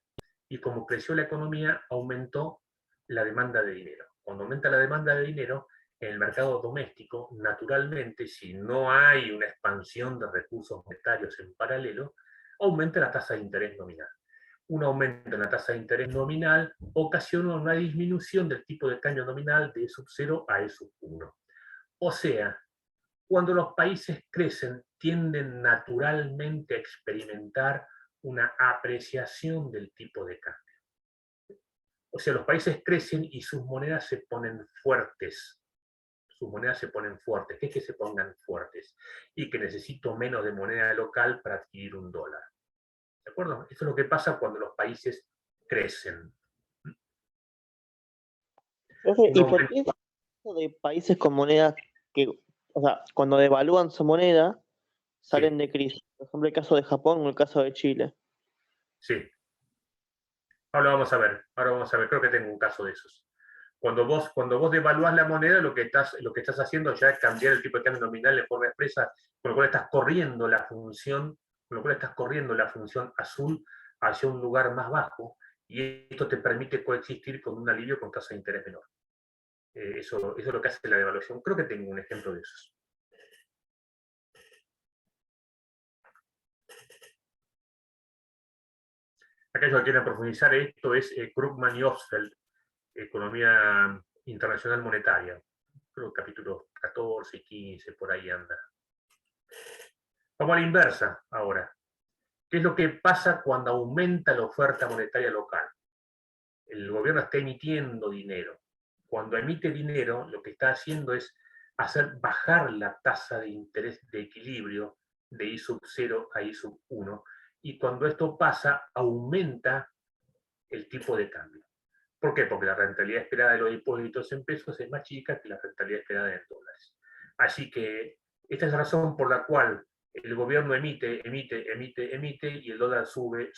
y como creció la economía aumentó la demanda de dinero. Cuando aumenta la demanda de dinero en el mercado doméstico, naturalmente, si no hay una expansión de recursos monetarios en paralelo, aumenta la tasa de interés nominal. Un aumento en la tasa de interés nominal ocasiona una disminución del tipo de cambio nominal de E sub 0 a E sub 1. O sea, cuando los países crecen, tienden naturalmente a experimentar una apreciación del tipo de cambio. O sea, los países crecen y sus monedas se ponen fuertes. sus monedas se ponen fuertes. ¿Qué es que se pongan fuertes? Y que necesito menos de moneda local para adquirir un dólar. ¿De acuerdo? Eso es lo que pasa cuando los países crecen. Profe, Un ¿y por aumento- qué de países con monedas que, o sea, cuando devalúan su moneda, salen de crisis? Por ejemplo, el caso de Japón o el caso de Chile. Sí. Ahora vamos a ver. Creo que tengo un caso de esos. Cuando vos devaluás la moneda, lo que estás haciendo ya es cambiar el tipo de cambio nominal en forma expresa, con lo cual estás corriendo la función, azul hacia un lugar más bajo, y esto te permite coexistir con un alivio con tasa de interés menor. Eso es lo que hace la devaluación. Creo que tengo un ejemplo de esos. Aquellos que quieran profundizar esto es Krugman y Ostfeld, Economía Internacional Monetaria. Creo que capítulos 14 y 15, por ahí anda. Vamos a la inversa ahora. ¿Qué es lo que pasa cuando aumenta la oferta monetaria local? El gobierno está emitiendo dinero. Cuando emite dinero, lo que está haciendo es hacer bajar la tasa de interés de equilibrio de I sub 0 a I sub 1. Y cuando esto pasa, aumenta el tipo de cambio. ¿Por qué? Porque la rentabilidad esperada de los depósitos en pesos es más chica que la rentabilidad esperada en dólares. Así que esta es la razón por la cual el gobierno emite y el dólar sube.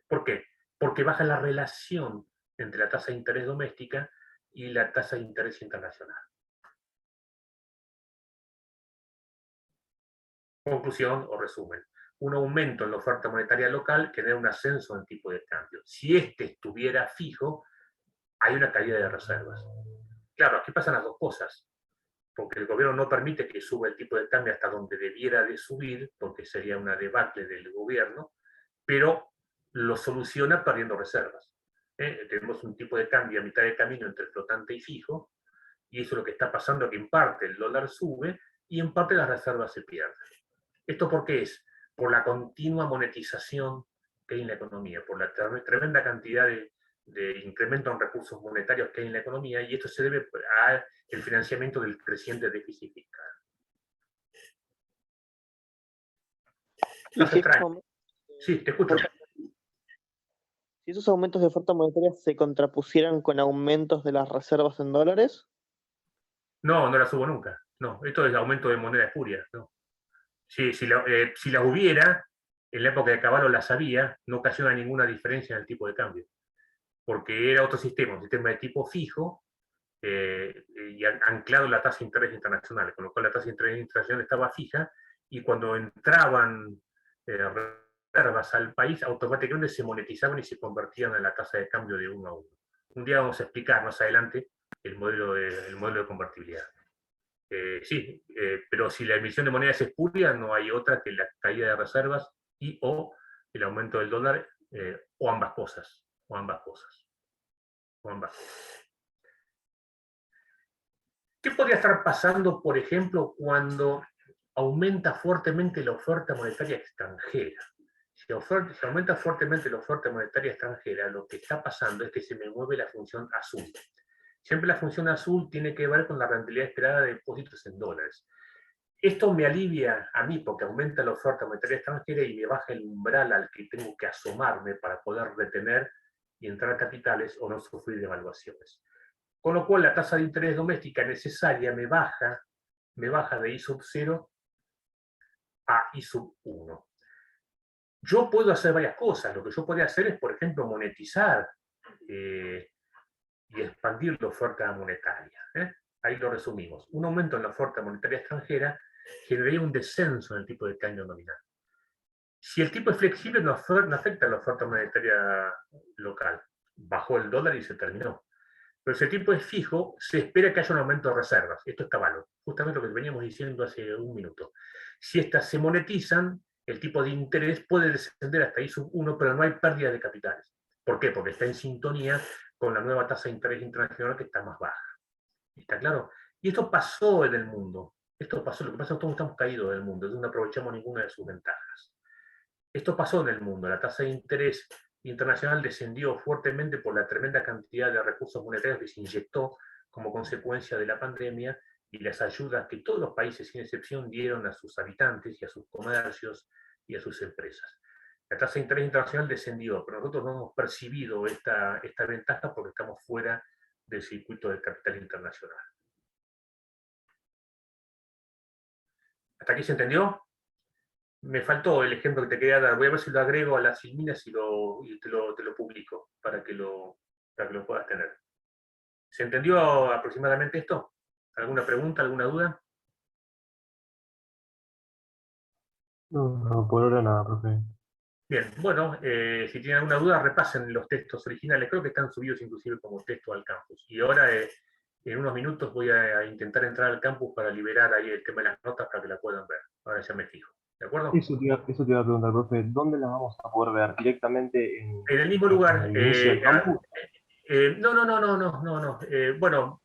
¿Por qué? Porque baja la relación entre la tasa de interés doméstica y la tasa de interés internacional. Conclusión o resumen. Un aumento en la oferta monetaria local genera un ascenso en el tipo de cambio. Si este estuviera fijo, hay una caída de reservas. Claro, aquí pasan las dos cosas, porque el gobierno no permite que suba el tipo de cambio hasta donde debiera de subir, porque sería una debacle del gobierno, pero lo soluciona perdiendo reservas. Tenemos un tipo de cambio a mitad de camino entre flotante y fijo, y eso es lo que está pasando, que en parte el dólar sube y en parte las reservas se pierden. ¿Esto por qué es? Por la continua monetización que hay en la economía, por la tremenda cantidad de incremento en recursos monetarios que hay en la economía, y esto se debe al financiamiento del creciente déficit fiscal. Estás extraño. Sí, te escucho. Si esos aumentos de oferta monetaria se contrapusieran con aumentos de las reservas en dólares. No, no la subo nunca. No, esto es aumento de moneda espuria. No. Si la hubiera, en la época de Cavallo las había, no ocasiona ninguna diferencia en el tipo de cambio. Porque era otro sistema, un sistema de tipo fijo, y anclado en la tasa de interés internacional, con lo cual la tasa de interés internacional estaba fija, y cuando entraban reservas al país, automáticamente se monetizaban y se convertían en la tasa de cambio de 1 a 1. Un día vamos a explicar más adelante el modelo de convertibilidad. Sí, pero si la emisión de moneda es espuria, no hay otra que la caída de reservas y o el aumento del dólar, o ambas cosas. ¿Qué podría estar pasando, por ejemplo, cuando aumenta fuertemente la oferta monetaria extranjera? Si aumenta fuertemente la oferta monetaria extranjera, lo que está pasando es que se me mueve la función azul. Siempre la función azul tiene que ver con la rentabilidad esperada de depósitos en dólares. Esto me alivia a mí porque aumenta la oferta monetaria extranjera y me baja el umbral al que tengo que asomarme para poder retener y entrar capitales o no sufrir devaluaciones. Con lo cual la tasa de interés doméstica necesaria me baja de I sub 0 a I sub 1. Yo puedo hacer varias cosas. Lo que yo podría hacer es, por ejemplo, monetizar y expandir la oferta monetaria. Ahí lo resumimos. Un aumento en la oferta monetaria extranjera generaría un descenso en el tipo de cambio nominal. Si el tipo es flexible, no afecta a la oferta monetaria local. Bajó el dólar y se terminó. Pero si el tipo es fijo, se espera que haya un aumento de reservas. Esto es Cavallo, justamente lo que veníamos diciendo hace un minuto. Si estas se monetizan, el tipo de interés puede descender hasta I sub 1, pero no hay pérdida de capitales. ¿Por qué? Porque está en sintonía con la nueva tasa de interés internacional que está más baja. ¿Está claro? Y esto pasó en el mundo. Esto pasó, lo que pasa es que todos estamos caídos del mundo, entonces no aprovechamos ninguna de sus ventajas. Esto pasó en el mundo. La tasa de interés internacional descendió fuertemente por la tremenda cantidad de recursos monetarios que se inyectó como consecuencia de la pandemia y las ayudas que todos los países, sin excepción, dieron a sus habitantes y a sus comercios y a sus empresas. La tasa de interés internacional descendió, pero nosotros no hemos percibido esta ventaja porque estamos fuera del circuito del capital internacional. ¿Hasta aquí se entendió? Me faltó el ejemplo que te quería dar. Voy a ver si lo agrego a las filminas y te lo publico para que lo puedas tener. ¿Se entendió aproximadamente esto? ¿Alguna pregunta, alguna duda? No, por ahora nada, profe. Bien, bueno, si tienen alguna duda, repasen los textos originales. Creo que están subidos inclusive como texto al campus. Y ahora, en unos minutos, voy a intentar entrar al campus para liberar ahí el tema de las notas para que la puedan ver. Ahora ya me fijo. ¿De acuerdo? Eso te iba a preguntar, profe. ¿Dónde las vamos a poder ver? ¿Directamente en En el mismo lugar. el inicio del campus? No. Bueno,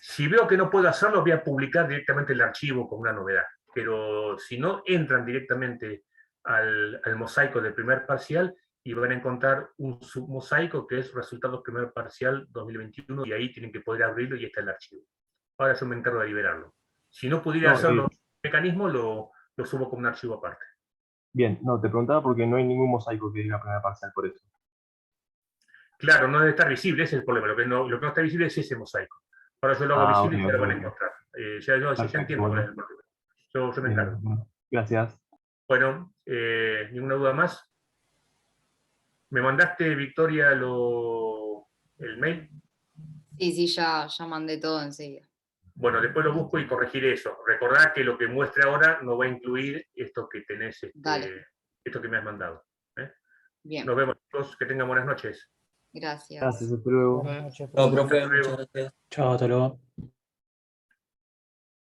si veo que no puedo hacerlo, voy a publicar directamente el archivo con una novedad. Pero si no, entran directamente al mosaico del primer parcial y van a encontrar un submosaico que es resultados primer parcial 2021 y ahí tienen que poder abrirlo y está el archivo. Ahora yo me encargo de liberarlo. Si no pudiera No, hacerlo mecanismo, lo subo como un archivo aparte. bien, no, te preguntaba porque no hay ningún mosaico que diga primera parcial, por eso. Claro, no debe estar visible, ese es el problema. Lo que no está visible es ese mosaico. Ahora yo lo hago visible y ya lo van a encontrar. Ya entiendo cuál es el problema. Yo me encargo. Bien, gracias. Bueno, ¿ninguna duda más? ¿Me mandaste, Victoria, el mail? Sí, ya mandé todo enseguida. Bueno, después lo busco y corregiré eso. Recordad que lo que muestre ahora no va a incluir esto que tenés, Dale. esto que me has mandado. Bien, Nos vemos, chicos. Que tengan buenas noches. gracias. Gracias, hasta luego. Buenas noches, Chao, profe. profe, Hasta luego. muchas gracias. Chao, hasta luego.